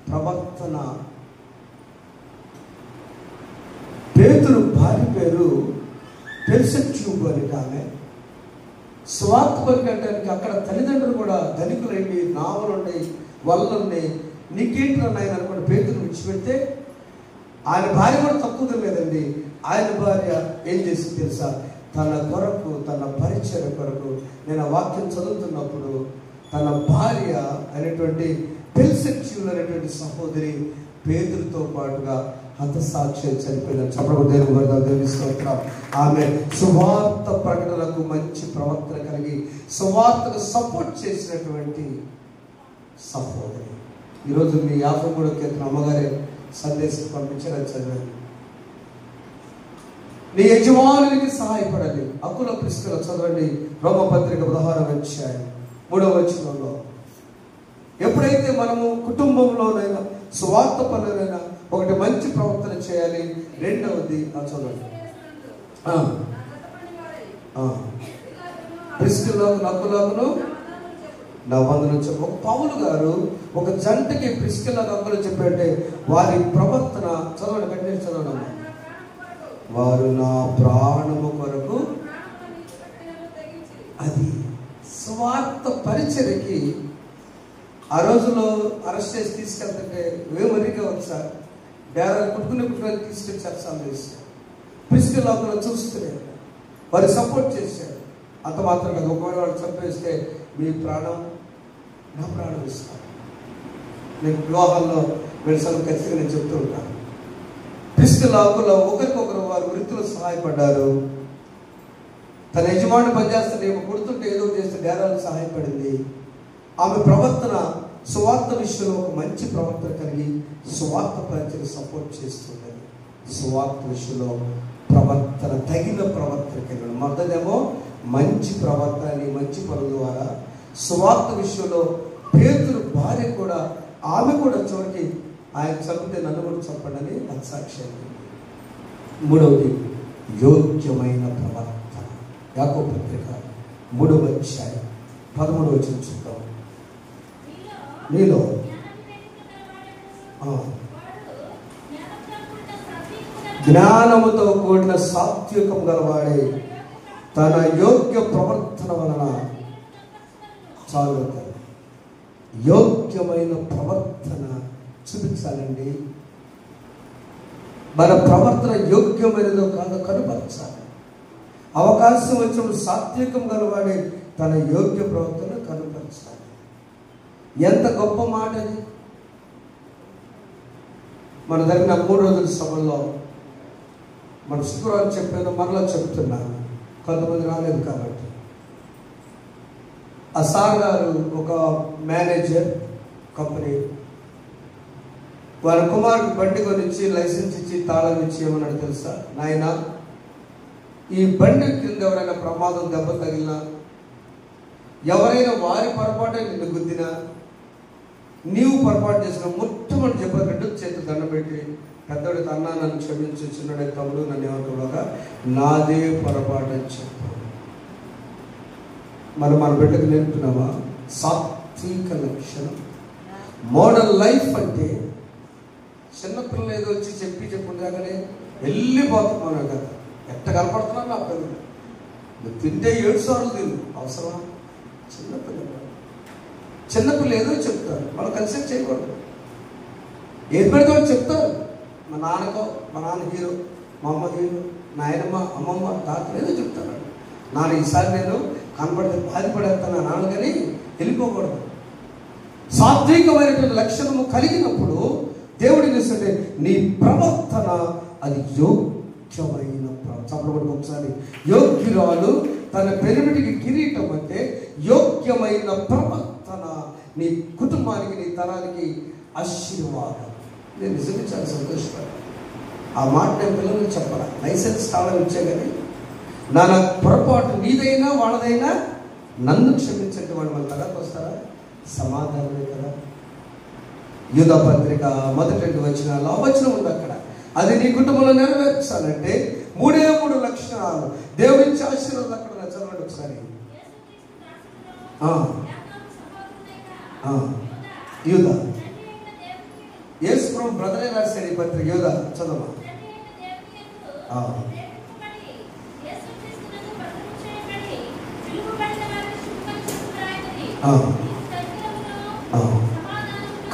Speaker 1: ప్రవర్తన. పేతురు భార్య పేరు పెర్సెప్ట్యూబ్ అని. ఆమె స్వార్థ పరికటానికి అక్కడ తల్లిదండ్రులు కూడా ధనికులండి, నావలుండి, వల్లుండి, నీకేంటి నాయన అనుకోండి పేతురు విడిచిపెడితే ఆయన భార్య కూడా తక్కువ లేదండి. ఆయన భార్య ఏం చేసింది తెలుసా? తన కొరకు, తన పరిచయ కొరకు, నేను ఆ వాక్యం చదువుతున్నప్పుడు తన భార్య అనేటువంటి పెర్సెప్ట్యూబ్ అనేటువంటి సహోదరి పేతురుతో పాటుగా హతసాక్షి చనిపోయిన దేవుని స్తోత్రం. ఆమె సువార్త ప్రకటనకు మంచి ప్రవర్తన కలిగి సువార్తకు సపోర్ట్ చేసినటువంటి సహోదరి. ఈరోజు మీ 53వ కీర్తన అమ్మగారే సందేశం పంపించారని చదివాను. నీ యజమానునికి సహాయపడాలి. అకుల ప్రిస్కిల చదవండి, రోమపత్రిక 16వ అధ్యాయం 3వ వచనంలో. ఎప్పుడైతే మనము కుటుంబంలోనైనా సువార్త పనులైనా ఒకటి మంచి ప్రవర్తన చేయాలి. రెండవది చదవండి, ప్రిస్కిలకు నకులకు నా వందనం చెప్పు. ఒక పౌలు గారు ఒక జంటకి ప్రిస్కిల నకులు చెప్పంటే వారి ప్రవర్తన చదవండి, కంటిన్యూ చదవండి. వారు నా ప్రాణము కొరకు, అది స్వార్థ పరిచర్యకి. ఆ రోజుల్లో అరెస్ట్ చేసి తీసుకెళ్తుంటే వేమరిగా వచ్చారు, డేరాలు కుట్టుకుని తీసుకొచ్చారు. సందేశం ప్రిస్కిల లోపల చూస్తున్నారు, వారు సపోర్ట్ చేశారు. అంత మాత్రం కాదు, ఒకవేళ వాడు చంపేస్తే మీ ప్రాణం నా ప్రాణం ఇస్తాను. నేను వివాహాల్లో వెళ్ళసలు ఖచ్చితంగా నేను చెప్తూ ఉంటాను. ప్రిస్కిల ఒకరికొకరు వారి వృత్తిలో సహాయపడ్డారు. తన యజమాని పనిచేస్తే కొడుతుంటే ఏదో చేస్తే డేరాలకు సహాయపడింది. ఆమె ప్రవర్తన సువార్త విషయంలో ఒక మంచి ప్రవర్తన కలిగి సువార్త పరిచయం సపోర్ట్ చేస్తున్నది. సువార్త విషయంలో ప్రవర్తన తగిన ప్రవర్తన కలిగి మొదటేమో మంచి ప్రవర్తన, మంచి పనుల ద్వారా సువార్త విషయంలో పేతురు భార్య కూడా, ఆమె కూడా చివరికి ఆయన చంపితే నన్ను కూడా చంపండి అని హతసాక్షి. మూడవది యోగ్యమైన ప్రవర్తన. యాకోబు పత్రిక 3వ అధ్యాయం 13వ వచనం చూద్దాం. నీలో జ్ఞానముతో కూడిన సాత్వికం గలవాడే తన యోగ్య ప్రవర్తన వలన చాలు. యోగ్యమైన ప్రవర్తన చూపించాలండి. మన ప్రవర్తన యోగ్యమైనదో కాదో కనుపరచాలి. అవకాశం వచ్చినప్పుడు సాత్వికం గలవాడే తన యోగ్య ప్రవర్తన కనుపరచాలి. ఎంత గొప్ప మాట అది. మన జరిగిన 3 రోజుల సభల్లో మన శుక్రవారం చెప్పాను, మరలా చెప్తున్నాను, కొంతమంది రాలేదు కాబట్టి. ఆ సార్ గారు ఒక మేనేజర్ కంపెనీ, వారి కుమారుడు బండి కొనిచ్చి లైసెన్స్ ఇచ్చి తాళం ఇచ్చి ఏమన్నాడు తెలుసా? నాయన, ఈ బండి కింద ఎవరైనా ప్రమాదం దెబ్బ తగిలినా, ఎవరైనా వారి పొరపాటే నిన్ను గుద్దినా, నీవు పొరపాటు చేసిన మొట్టమొదటి చెప్పారు, 2 చేతులు దండం పెట్టి పెద్దోడి అన్నా నన్ను క్షమించు, చిన్నడే తమ్ముడు నన్ను ఏమంటున్నాగా నాదే పొరపాటు అని చెప్పు. మన బిడ్డకు నేర్పుతున్నామా? సాత్విక లక్షణం. మోడల్ లైఫ్ అంటే చిన్నపిల్లలు ఏదో వచ్చి చెప్పుకుంటాగానే వెళ్ళిపోతున్నాను కదా, ఎట్ట కనపడుతున్నాను నా పిల్లలు. నువ్వు తింటే 7 సార్లు తిను, అవసరమా? చిన్నపిల్లలు ఏదో చెప్తారు, మనం కన్సల్ట్ చేయకూడదు. ఏది పెడితే చెప్తారు. మా నాన్న హీరో, మా అమ్మ హీరో, నాయనమ్మ, అమ్మమ్మ, తాతలు ఏదో చెప్తారు. నాన్న ఈసారి నేను కనపడితే బాధపడేస్తాను నాన్న, కానీ వెళ్ళిపోకూడదు. సాత్వికమైనటువంటి లక్షణము కలిగినప్పుడు దేవుడు చేస్తుంటే నీ ప్రవర్తన అది యోగ్యమైన చెప్పబడి. ఒకసారి యోగ్యురాలు తన పెరిమిటికి కిరీటం అంటే యోగ్యమైన ప్రవర్తన నీ కుటుంబానికి, నీ తరానికి ఆశీర్వాదం. నేను నిజంగా చాలా సంతోషపడ్డాను. ఆ మాట నేను పిల్లలకు చెప్పాలి. లైసెన్స్ తాళం ఇచ్చే కానీ నా పొరపాటు నీదైనా వాళ్ళదైనా నన్ను క్షమించండి, వాళ్ళు మన తర్వాత వస్తారా? సమాధానమే కదా. యూదా పత్రిక 1 వచనాల్లో వచనం ఉంది అక్కడ. అది నీ కుటుంబంలో నెరవేర్చాలంటే 3 లక్షణాలు దేవుని ఆశీర్వాదం అక్కడ చదవండి ఒకసారి. యూదా, యేసు ప్రభు బ్రదరే రాశాడు ఈ పత్రిక. యూదా చదవమా.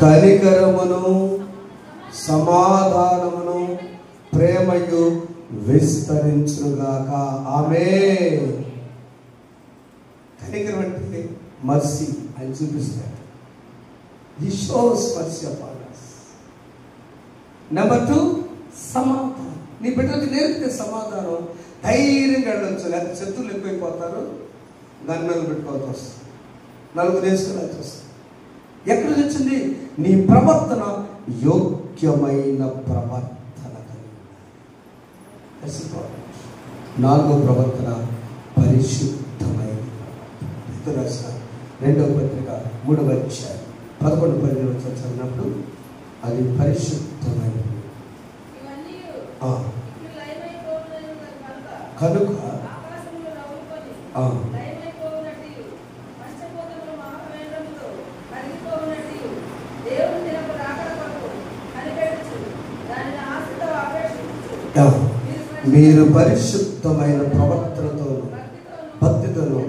Speaker 1: కనికరమును సమాధానమును ప్రేమయు విస్తరించుగాక. ఆమేన్. కనికరం అంటే మర్సీ అని చూపిస్తాడు. He shows mercy upon us. Number 2 సమాధానం. నీ బిడ్డలకు నేర్పితే సమాధానం ధైర్యంగా వెళ్ళొచ్చు. లేకపోతే శత్రువులు ఎక్కువైపోతారు, గన్మెలు పెట్టుకోవాల్సి వస్తుంది, నలుగురు వేసుకోవాల్సి వస్తుంది. ఎక్కడ వచ్చింది? నీ ప్రవర్తన యోగ్యమైన ప్రవర్తన కలిగి. 4వ ప్రవర్తన పరిశుద్ధమైన. 2వ పత్రిక 3వ అధ్యాయం 11-12 చదివినప్పుడు అది పరిశుద్ధమైనది. కనుక మీరు పరిశుద్ధమైన ప్రవర్తనతోను భక్తితోను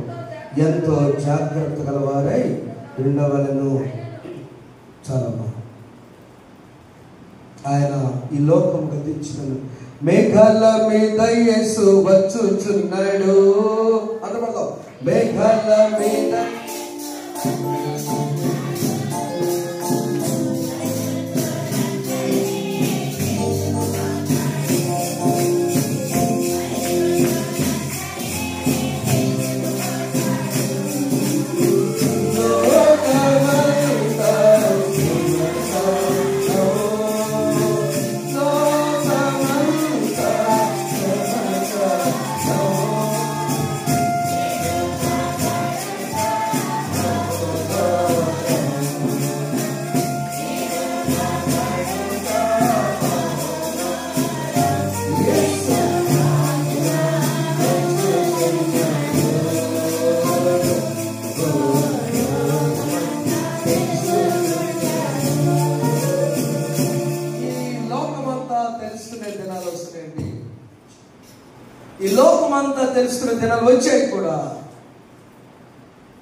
Speaker 1: ఎంతో జాగ్రత్త గలవారై ఉండవలను. చాలా ఆయన ఈ లోకం గతించిన మేఘాల మీద యేసు వచ్చుచున్నాడు. అందువల్ల మేఘాల మీద తెలుసుకునే దినాలు వచ్చాయి కూడా.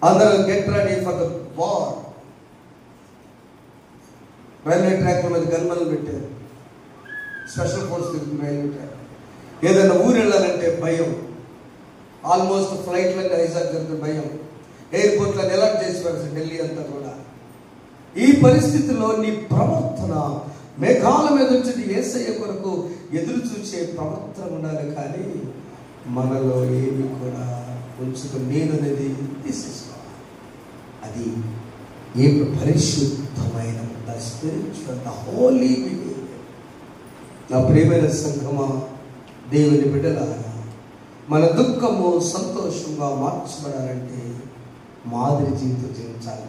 Speaker 1: అందరూ get ready for the war. Railway track మీద గన్మలు పెట్టారు, స్పెషల్ ఫోర్స్ తిరుగుతుంది రైల్వే ట్రాక్. ఏదైనా ఊరు వెళ్ళాలంటే భయం. ఆల్మోస్ట్ ఫ్లైట్లన్నీ హైజాక్ జరుగుతుంది, భయం. ఎయిర్పోర్ట్లను అలర్ట్ చేసి పెడతారు ఢిల్లీ అంతా కూడా. ఈ పరిస్థితిలో నీ ప్రవర్తన మేఘాల మీద వచ్చి యేసయ్య కొరకు ఎదురు చూసే ప్రవర్తన ఉండాలి. కానీ మనలో ఏమి కూడా ఉంచుకుని నేను అనేది తీసేసుకోవాలి. అది ఏ పరిశుద్ధమైన స్పిరిచువల్ హోలీ బిహేవియర్. నా ప్రియమైన సంఘమా, దేవుని బిడ్డలారా, మన దుఃఖము సంతోషంగా మార్చబడాలంటే మాదిరి జీవితం జీవించాలి.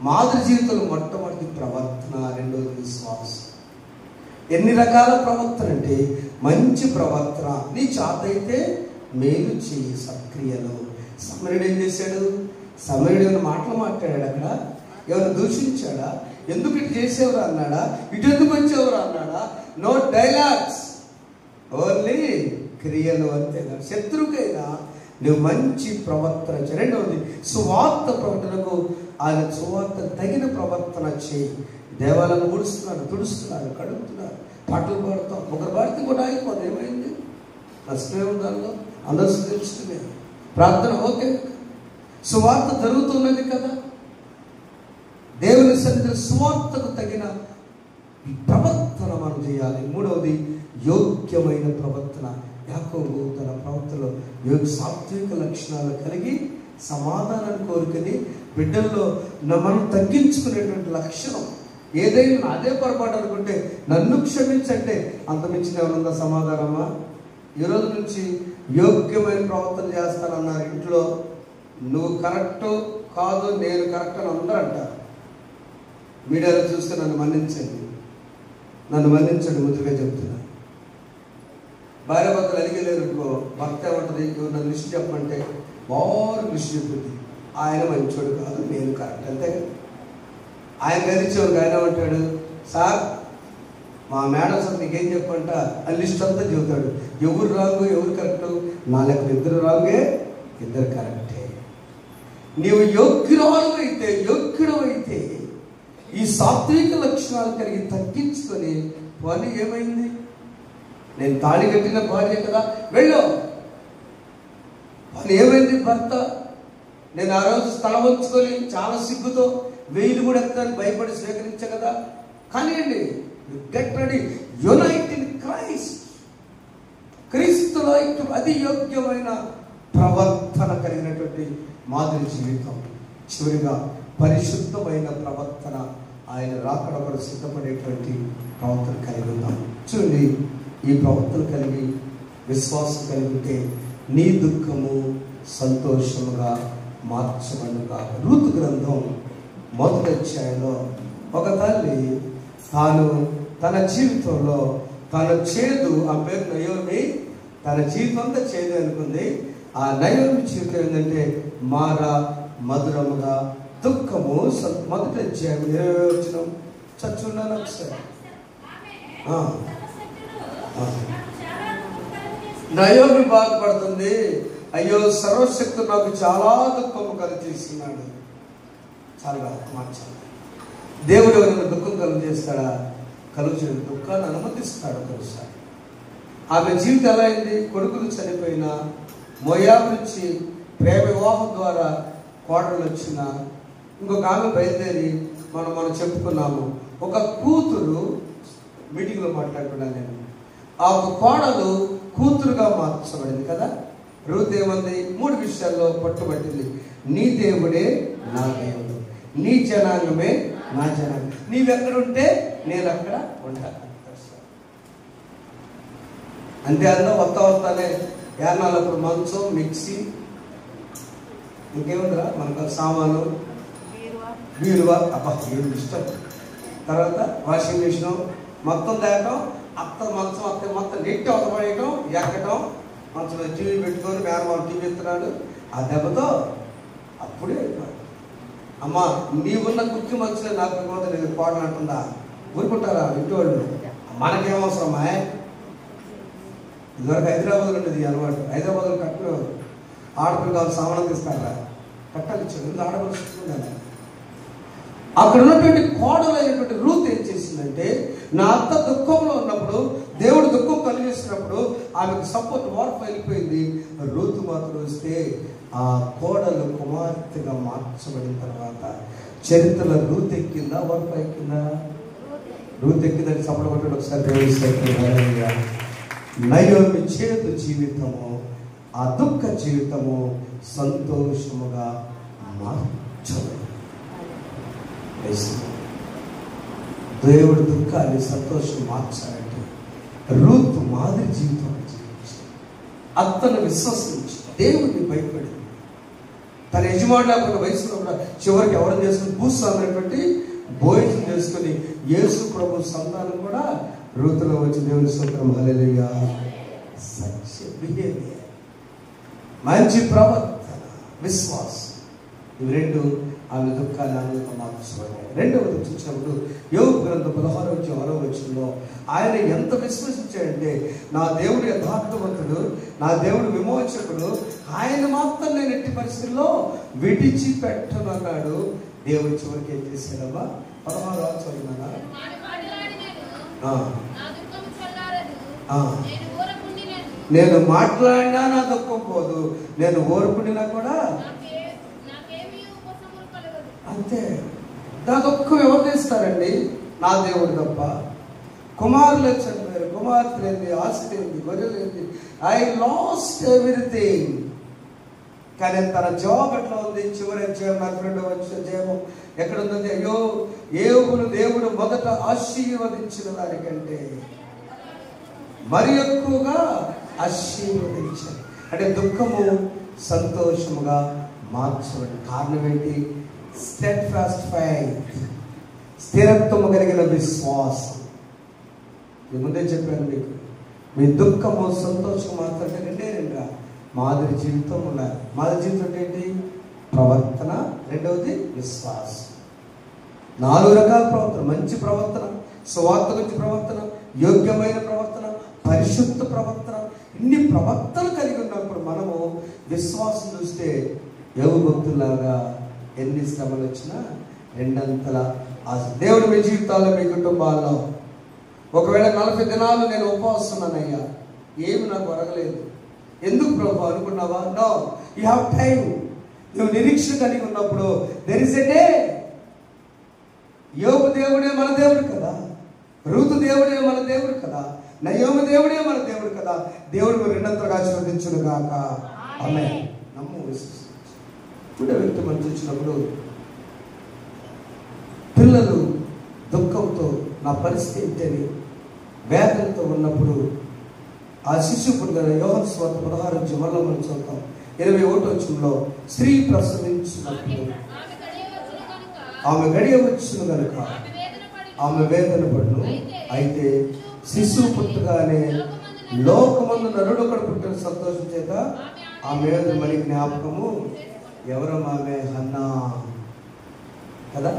Speaker 1: మాదిరి జీవితంలో మొట్టమొదటి ప్రవర్తన, రెండవది విశ్వాసం. ఎన్ని రకాల ప్రవర్తన అంటే మంచి ప్రవర్తన. నీ చేతైతే మేలు చేయి సత్క్రియలు. సమరుడు ఏం చేశాడు? సమరుడు ఏమైనా మాటలు మాట్లాడాడు? అక్కడ ఎవరు దూషించాడా? ఎందుకు ఇటు చేసేవారు అన్నాడా? ఇటు ఎందుకు వచ్చేవారు అన్నాడా? నో డైలాగ్స్, ఓన్లీ క్రియలు అంతే. శత్రువుకైనా నువ్వు మంచి ప్రవర్తన చేయి. రెండవది సువార్త ప్రవర్తనకు ఆయన సువార్త తగిన ప్రవర్తన చేయి. దేవాలయాన్ని ముడుస్తున్నారు, తుడుస్తున్నారు, కడుగుతున్నారు, పాటలు పాడుతాం. ఒకరు పాడితే కూడా ఆగిపోదు. ఏమైంది? నష్టమే దానిలో. అందరూ తెలుసుకునే ప్రార్థన ఓకే, సువార్త జరుగుతున్నది కదా. దేవుని సన్నిధిలో సువార్తకు తగిన ప్రవర్తన మనం చేయాలి. మూడవది యోగ్యమైన ప్రవర్తన. యాకోబు తన ప్రవర్తనలో సాత్విక లక్షణాలు కలిగి సమాధానాన్ని కోరుకుని బిడ్డల్లో మనం తగ్గించుకునేటువంటి లక్షణం. ఏదైనా అదే పొరపాటు అనుకుంటే నన్ను క్షమించంటే అంత మించిన ఏమన్నా సమాధానమా? ఈరోజు నుంచి యోగ్యమైన ప్రవర్తన చేస్తానన్నారు ఇంట్లో. నువ్వు కరెక్ట్ కాదు, నేను కరెక్ట్ అని అందరూ అంటారు. మీడియాలో చూస్తే నన్ను మన్నించండి, నన్ను మన్నించండి, ముద్దుగా చెప్తున్నా. భార్య భర్తలు అలిగలేరు అనుకో, భర్త ఏమంటుంది, ఎవరు లిస్ట్ చెప్పమంటే బాగా లిస్ట్ చెప్పింది. ఆయన మంచోడు కాదు, నేను కరెక్ట్, అంతే కదా. ఆయన గదించేవారు ఆయన ఏమంటాడు, సార్ మా మేడం సార్ నీకేం చెప్పంట, ఆ లిస్ట్ అంతా చెబుతాడు. ఎవరు రాంగు ఎవరు కరెక్టు, నా లెక్కలు ఇద్దరు రాంగే ఇద్దరు కరెక్టే. నీవు యోగ్యుడమైతే ఈ సాత్విక లక్షణాలు కలిగి తగ్గించుకొని పని ఏమైంది, నేను తాళి కట్టిన భార్య కదా, వెళ్ళు. పని ఏమైంది, భర్త నేను ఆ రోజు తల వంచుకొని చాలా సిగ్గుతో వెయిలు కూడా ఎత్తాను భయపడి స్వీకరించా కదా. కానివ్వండి, get ready, unite in Christ. క్రీస్తులో అది యోగ్యమైన ప్రవర్తన కలిగినటువంటి మాదిరి జీవితం. చివరిగా పరిశుద్ధమైన ప్రవర్తన, ఆయన రాకడ కొరకు సిద్ధపడేటువంటి ప్రవర్తన కలిగి ఉన్నాం. చూడండి, ఈ ప్రవర్తన కలిగి విశ్వాసం కలిగి ఉంటే నీ దుఃఖము సంతోషముగా మార్చబడుగా. రూతు గ్రంథం 1వ అధ్యాయంలో ఒక తల్లి తాను తన జీవితంలో తన చేదు, ఆ పేరు నయోమి, తన జీవితం అంతా చేదు అనుకుంది. ఆ నయోమి జీవితం ఏంటంటే మధురముగా దుఃఖము. 1వ అధ్యాయం 20వ వచనం చచ్చున్నాను ఒకసారి. నయోమి బాధపడుతుంది, అయ్యో సర్వశక్తుడు నాకు చాలా దుఃఖము కలిగజేస్తున్నాడు. చాలా మార్చాలి. దేవుడు ఎవరైనా దుఃఖం కలుగజేస్తాడా? కలుగుచేయడు, దుఃఖాన్ని అనుమతిస్తాడు ఒకసారి. ఆమె జీవితం ఎలా అయింది? కొడుకులు చనిపోయినా, మోయాబు నుంచి ప్రేమ వివాహం ద్వారా కోడలు వచ్చిన, ఇంకొక ఆమె బయలుదేరి మనం చెప్పుకున్నాము, ఒక కూతురు మీటింగ్లో మాట్లాడుకున్నాను నేను, ఆ ఒక కోడలు కూతురుగా మార్చబడింది కదా. రూత్ ఏమంది? 3 విషయాల్లో పట్టుబట్టింది. నీ దేవుడే నా దేవుడు, నీ జనాంగమే నా జనాంగం, నీవెక్కడుంటే నేను అక్కడ ఉంటాను. అంతే. అందులో వస్తానే యానాలప్పుడు మంచం, మిక్సీ, ఇంకేముందిరా మనకు సామాను, బీరువా, అబ్బా ఏం ఇష్టం. తర్వాత వాషింగ్ మిషన్ మొత్తం తేయటం, మంచం మొత్తం నెట్టి అవతపడేయటం, ఎక్కటం, మంచం టీవీ పెట్టుకొని మేనమామ టీవీ ఎత్తున్నాడు, ఆ దెబ్బతో అప్పుడే అమ్మ నీవున్న కుక్కి మంచిగా నాకు పోతే నేను కోడలంటుందా? ఊరుకుంటారా ఇంటి వాళ్ళు? మనకేమవసరమా? ఇదివరకు హైదరాబాద్లో ఉండేది అలవాటు. హైదరాబాద్లో కట్టిన ఆడపిల్ల కావాలి సామానం తీస్తారా, కట్టాలి ఇచ్చాడు, ఇది ఆడపడుతుంది. అక్కడ ఉన్నటువంటి కోడలైనటువంటి రూత్ ఏం చేసిందంటే, నా అత్త దుఃఖంలో ఉన్నప్పుడు, దేవుడు దుఃఖం కలిగిస్తున్నప్పుడు ఆమెకు సపోర్ట్ వార్పు వెళ్ళిపోయింది. రూతు మాత్రం వస్తే ఆ కోడలు కుమార్తెగా మార్చబడిన తర్వాత చరిత్రలో రూత్ ఎక్కిందా, వార్పు ఎక్కిందా? రూత్ ఎక్కిందని సపోర్ట్ కొట్టాడు ఒకసారి. నయోమి చేదు జీవితము, ఆ దుఃఖ జీవితము సంతోషముగా మార్చబడింది. దేవుడు దుఃఖాన్ని సంతోషం మార్చాలంటే రూతు మాదిరి జీవితం జీవించి, అత్తను విశ్వసించి, దేవుడిని భయపడి, తన యజమాని లేకుండా వయసులో కూడా చివరికి ఎవరు చేసుకుని భూస్వామైనటువంటి భోజనం చేసుకుని యేసు ప్రభు సంతానం కూడా రూతులో వచ్చి దేవుని స్తోత్రం, హల్లెలూయా. సత్య బిహేవియర్, మంచి ప్రవర్తన, విశ్వాసం, ఇవి 2 ఆమె దుఃఖాన్ని ఆనందంగా మార్చబడ్డాయి. 2వది చూసినప్పుడు యోబు గ్రంథం 16వ వచనంలో ఆయన ఎంత విశ్వసించాడంటే, నా దేవుడు యథార్థవంతుడు, నా దేవుడు విమోచకుడు, ఆయన మాత్రం నేను ఎట్టి పరిస్థితుల్లో విడిచిపెట్టను అన్నాడు. దేవుడు చివరికి ఏం చేశాడమ్మా? 16వ చదివినా, నేను మాట్లాడినా నా దుఃఖం పోదు, నేను ఓర్పుడినా కూడా అంతే. నా దుఃఖం ఎవరు తీస్తారండి? నా దేవుడు తప్ప. కుమారులు చనిపోయారు, కుమార్తెలు ఏంది, ఆస్తి ఏంది, గొర్రెలు ఏంది, ఐ లాస్ట్ ఎవ్రీథింగ్. కానీ తన జవాబు ఎట్లా ఉంది? చివరి అధ్యాయం 42వ అధ్యాయం ఎక్కడ ఉందంటే, అయ్యో యోబును దేవుడు మొదట ఆశీర్వదించిన దానికంటే మరి ఎక్కువగా ఆశీర్వదించారు. అంటే దుఃఖము సంతోషముగా మార్చబడి కారణం ఏంటి? స్టెడ్ఫాస్ట్ ఫెయిత్, స్థిరత్వము కలిగిన విశ్వాసం. ముందే చెప్పాను మీకు, మీ దుఃఖము సంతోషం మాత్రమే రెండుగా మాదిరి జీవితం ఉండాలి. మాదిరి జీవితం అంటే ఏంటి? ప్రవర్తన, రెండవది విశ్వాసం. 4 రకాల ప్రవర్తన: మంచి ప్రవర్తన, సువార్త గురించి ప్రవర్తన, యోగ్యమైన ప్రవర్తన, పరిశుద్ధ ప్రవర్తన. ఇన్ని ప్రవర్తనలు కలిగి ఉన్నప్పుడు మనము విశ్వాసం చూస్తే యోగభక్తులాగా ఎన్ని శ్రమలు వచ్చినా రెండంతల ఆశ. దేవుడు మీ జీవితాల్లో, మీ కుటుంబాల్లో ఒకవేళ 40 దినాలు నేను ఉపవాస్తున్నానయ్యా, ఏమి నాకు ఒరగలేదు, ఎందుకు ప్రభు అనుకున్నావా? No, you have time. నువ్వు నిరీక్షణ కలిగి ఉన్నప్పుడు దెర్ ఇస్ ఎ డే. యోబు దేవుడే మన దేవుడు కదా, రూతు దేవుడే మన దేవుడు కదా, నయోమి దేవుడే మన దేవుడు కదా. దేవుడు రెండంతలుగా ఆశీర్వదించును గాక. ఆమేన్. నమ్ము, విశ్వసించు. ఇప్పుడు వ్యక్తి మనం చూసినప్పుడు పిల్లలు దుఃఖంతో నా పరిస్థితి ఏంటని వేదనతో ఉన్నప్పుడు ఆ శిశువు పుట్టిన యోహాను సువార్త 16 మళ్ళీ మనం చూద్దాం. 21 స్త్రీ ప్రసవించినప్పుడు ఆమె గడియ వచ్చును కనుక ఆమె వేదన పడును. అయితే శిశువు పుట్టగానే లోకమందు నరుడు ఒకడు పుట్టిన సంతోషం చేత ఆమె వేదన మరి జ్ఞాపకము. ఎవరమ్మా ఆమె? హన్నా కదా.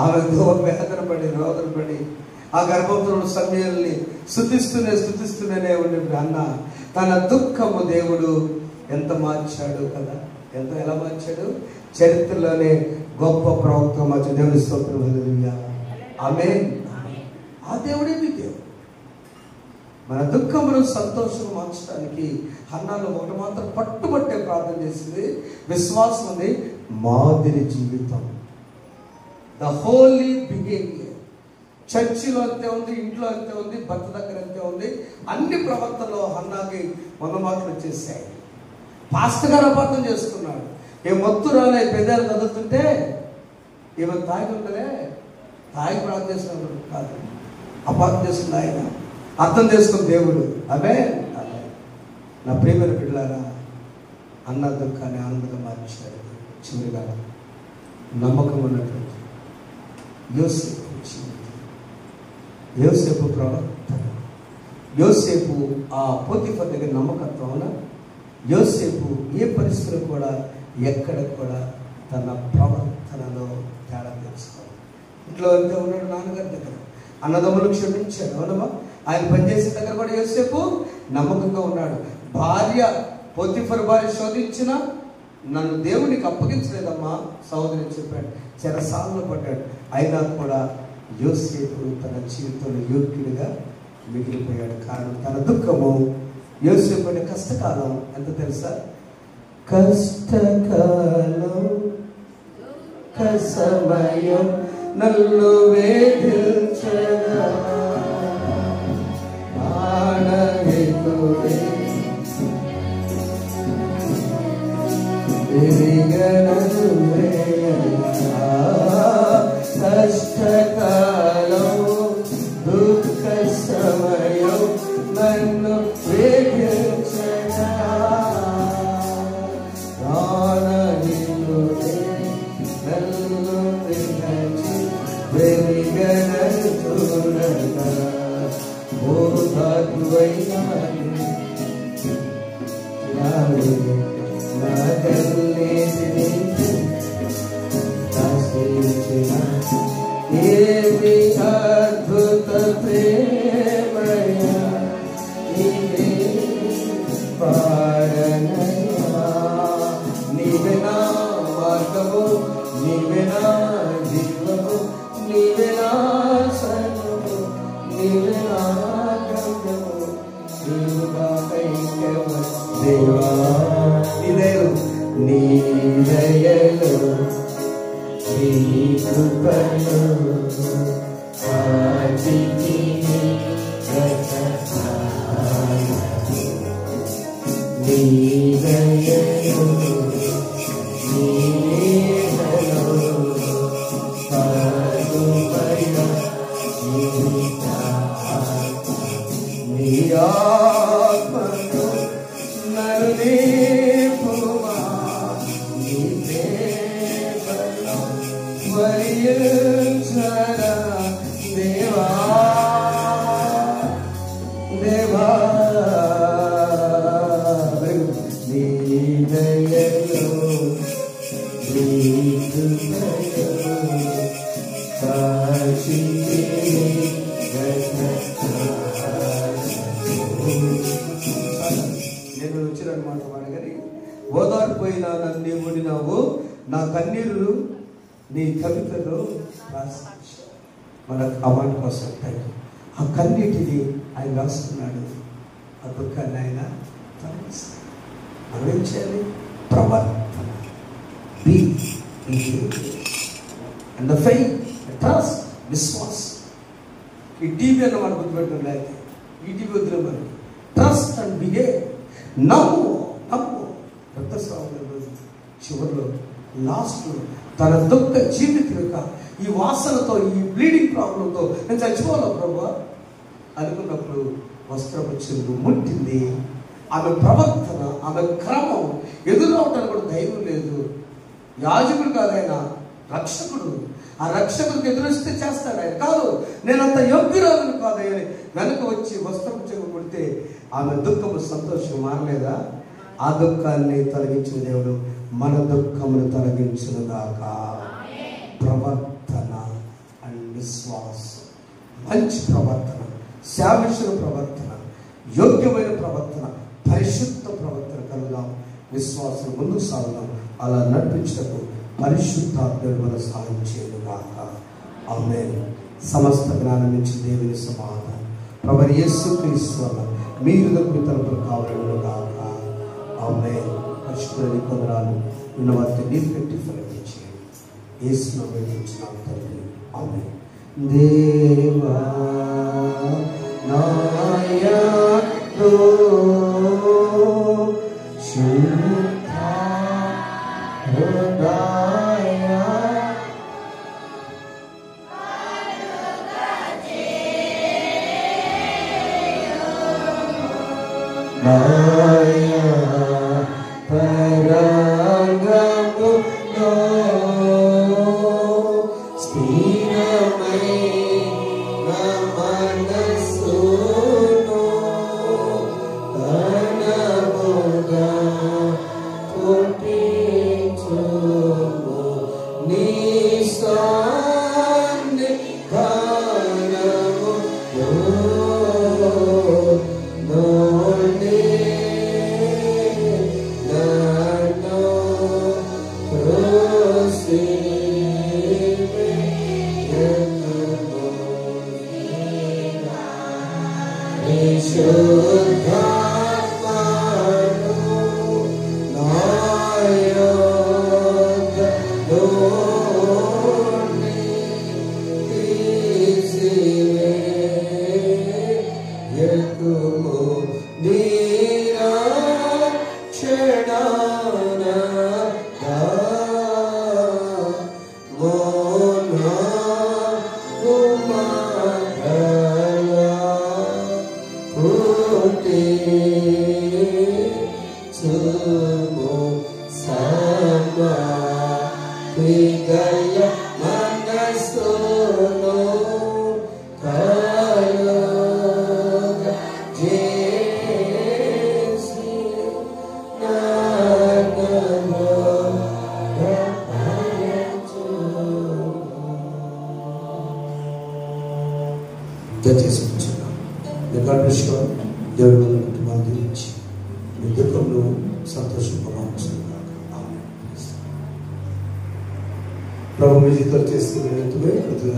Speaker 1: ఆమె వేదన పడి రోదన పడి ఆ గర్భంతో సమయాల్ని స్థుతిస్తూనే ఉండే అన్న తన దుఃఖము దేవుడు ఎంత మార్చాడు కదా. ఎలా మార్చాడు? చరిత్రలోనే గొప్ప ప్రవక్త మార్చు. దేవుని స్తోత్రం. హల్లెలూయా. ఆమేన్. ఆ దేవుడే మీ దేవుడు. మన దుఃఖమును సంతోషం మార్చడానికి హన్నాలో ఒకటి మాత్రం పట్టుబట్టే ప్రార్థన చేసింది. విశ్వాసం ఉంది, మాదిరి జీవితం, ద హోలీ బిహేవియర్. చర్చిలో అంతే ఉంది, ఇంట్లో అంతే ఉంది, భర్త దగ్గర అంతే ఉంది. అన్ని ప్రవర్తనలో హన్నాకి మాటలు వచ్చేసాయి. పాస్టర్ గారు అపార్థం చేసుకున్నాడు. ఏ మొత్తు రాలే పెదాలు కదులుతుంటే ఈమె తాగి ఉంటలే, తాగి ప్రార్థన చేస్తున్నాడు కాదు, అపార్థం చేసుకుంది ఆయన. అర్థం చేసుకుని దేవుడు. అదే నా ప్రియమైన బిడ్డలారా, అన్న దుఃఖాన్ని ఆనందంగా మార్చాడు. చివరిగా నమ్మకం ఉన్నటువంటి యోసేపు ప్రవర్తన, యోసేపు ఆ పోతీఫర్ దగ్గర నమ్మకత్వం. యోసేపు ఏ పరిస్థితులు కూడా ఎక్కడ కూడా తన ప్రవర్తనలో తేడా తెలుసుకోవాలి. ఇంట్లో అంతే ఉన్నాడు, నాన్నగారి దగ్గర అన్నదమ్ములు క్షమించాడు. అవునమ్మా. ఆయన పనిచేసే దగ్గర కూడా యోసేపు నమ్మకంగా ఉన్నాడు. భార్య పోతీఫర్ భార్య శోధించిన నన్ను దేవునికి అప్పగించలేదమ్మా సహోదరి చెప్పాడు. చెరసాలలో పడ్డాడు. అయినా కూడా యోసేపు తన జీవితంలో యోగ్యుడిగా మిగిలిపోయాడు. కారణం తన దుఃఖము. యోసేపు అనే కష్టకాలం ఎంత తెలుసా? కష్టకాలం సమయం నన్ను వేధించగా కష్టకాలం దుఃఖ సమయం నన్ను వేధించగా ఏమి అద్భుత ప్రేమయా నీవే పాడనయా. నీవే నా మార్గము, నీవే నా జీవము, నీవే నా సర్వము, నీవే నా గమ్యము, నీవుగా ఐక్యము దేవా. నీ దయలో నీ కృపలో ఆదికి నీ దయలో నీ దయలో నీ ఆత్మను నన్ను నింపుమా. నీ ప్రేమలో వరించరా దేవా దేవా. నేను వచ్చినమాట వాడు కానీ ఓదారిపోయినా నన్ను ఓడినావు, నా కన్నీరు నీ కవితలో మన ఆ మాట కోసం ఆ కన్నీటిని ఆయన రాస్తున్నాడు. ఆ దుఃఖాన్ని ఆయన తొలగిస్తాడు. మనం ఏం చేయాలి? ప్రవర్తన, be and the faith, trust, విశ్వాసం. ఈ టీవీ అన్న మనం గుర్తుపెట్టడం లేదు. ఈ టీవీ వద్దులే మనకి. ట్రస్ట్ అండ్ బిహేవ్, నమ్ము రక్తస్రావం రోజు చివరిలో లాస్ట్లో తన దుఃఖ జీవితం యొక్క ఈ వాసనతో, ఈ బ్లీడింగ్ ప్రాబ్లంతో నేను చచ్చిపోవాలా ప్రభు అనుకున్నప్పుడు వస్త్రపు చెరువు ముట్టింది. ఆమె ప్రవర్తన, ఆమె క్రమం ఎదురవటానికి కూడా ధైర్యం లేదు. యాజకుడు కాదు ఆయన, రక్షకుడు. ఆ రక్షకుడికి ఎదురొస్తే చేస్తాడు ఆయన. కాదు, నేనంత యోగ్యురాలను కాదు అని వెనక వచ్చి వస్త్రపు చెరువు ముడితే ఆమె దుఃఖము సంతోషం మారలేదా? ఆ దుఃఖాన్ని తొలగించిన దేవుడు మన దుఃఖమును తొలగించును గాక. ప్రవర్తన అండ్ విశ్వాసం, మంచి ప్రవర్తన, శామిషుల ప్రవర్తన, యోగ్యమైన ప్రవర్తన, పరిశుద్ధ ప్రవర్తన కలుగుదాం. విశ్వాసం ముందుకు సాగుదాం. అలా నడిపించటకు పరిశుద్ధాత్మను మన సహాయం చేయను గాక. ఆమేన్. సమస్త జ్ఞానం నుంచి దేవుని సమాధానం ప్రభువు యేసుక్రీస్తు వలన మీరు మీ తరపున కావాలను గాక. ఆమేన్. పరిశుద్ధుని కొందరాలు నిన్న వారికి నీరు పెట్టి ఫలించేయండి. యేసును వేడించున్నాం తండ్రి. ఆమేన్. దేవా నాయకుడు శుద్ధ హృదయ నాయ పరగములో స్థిరమైన మనసును ఘనముగా పుట్టించుము. నీ దేవుడు కుటుంబాన్ని దీవించి మీ దుఃఖంలో సంతోషంగా ప్రభు మీ జీవితాలు చేసుకునే ప్రతి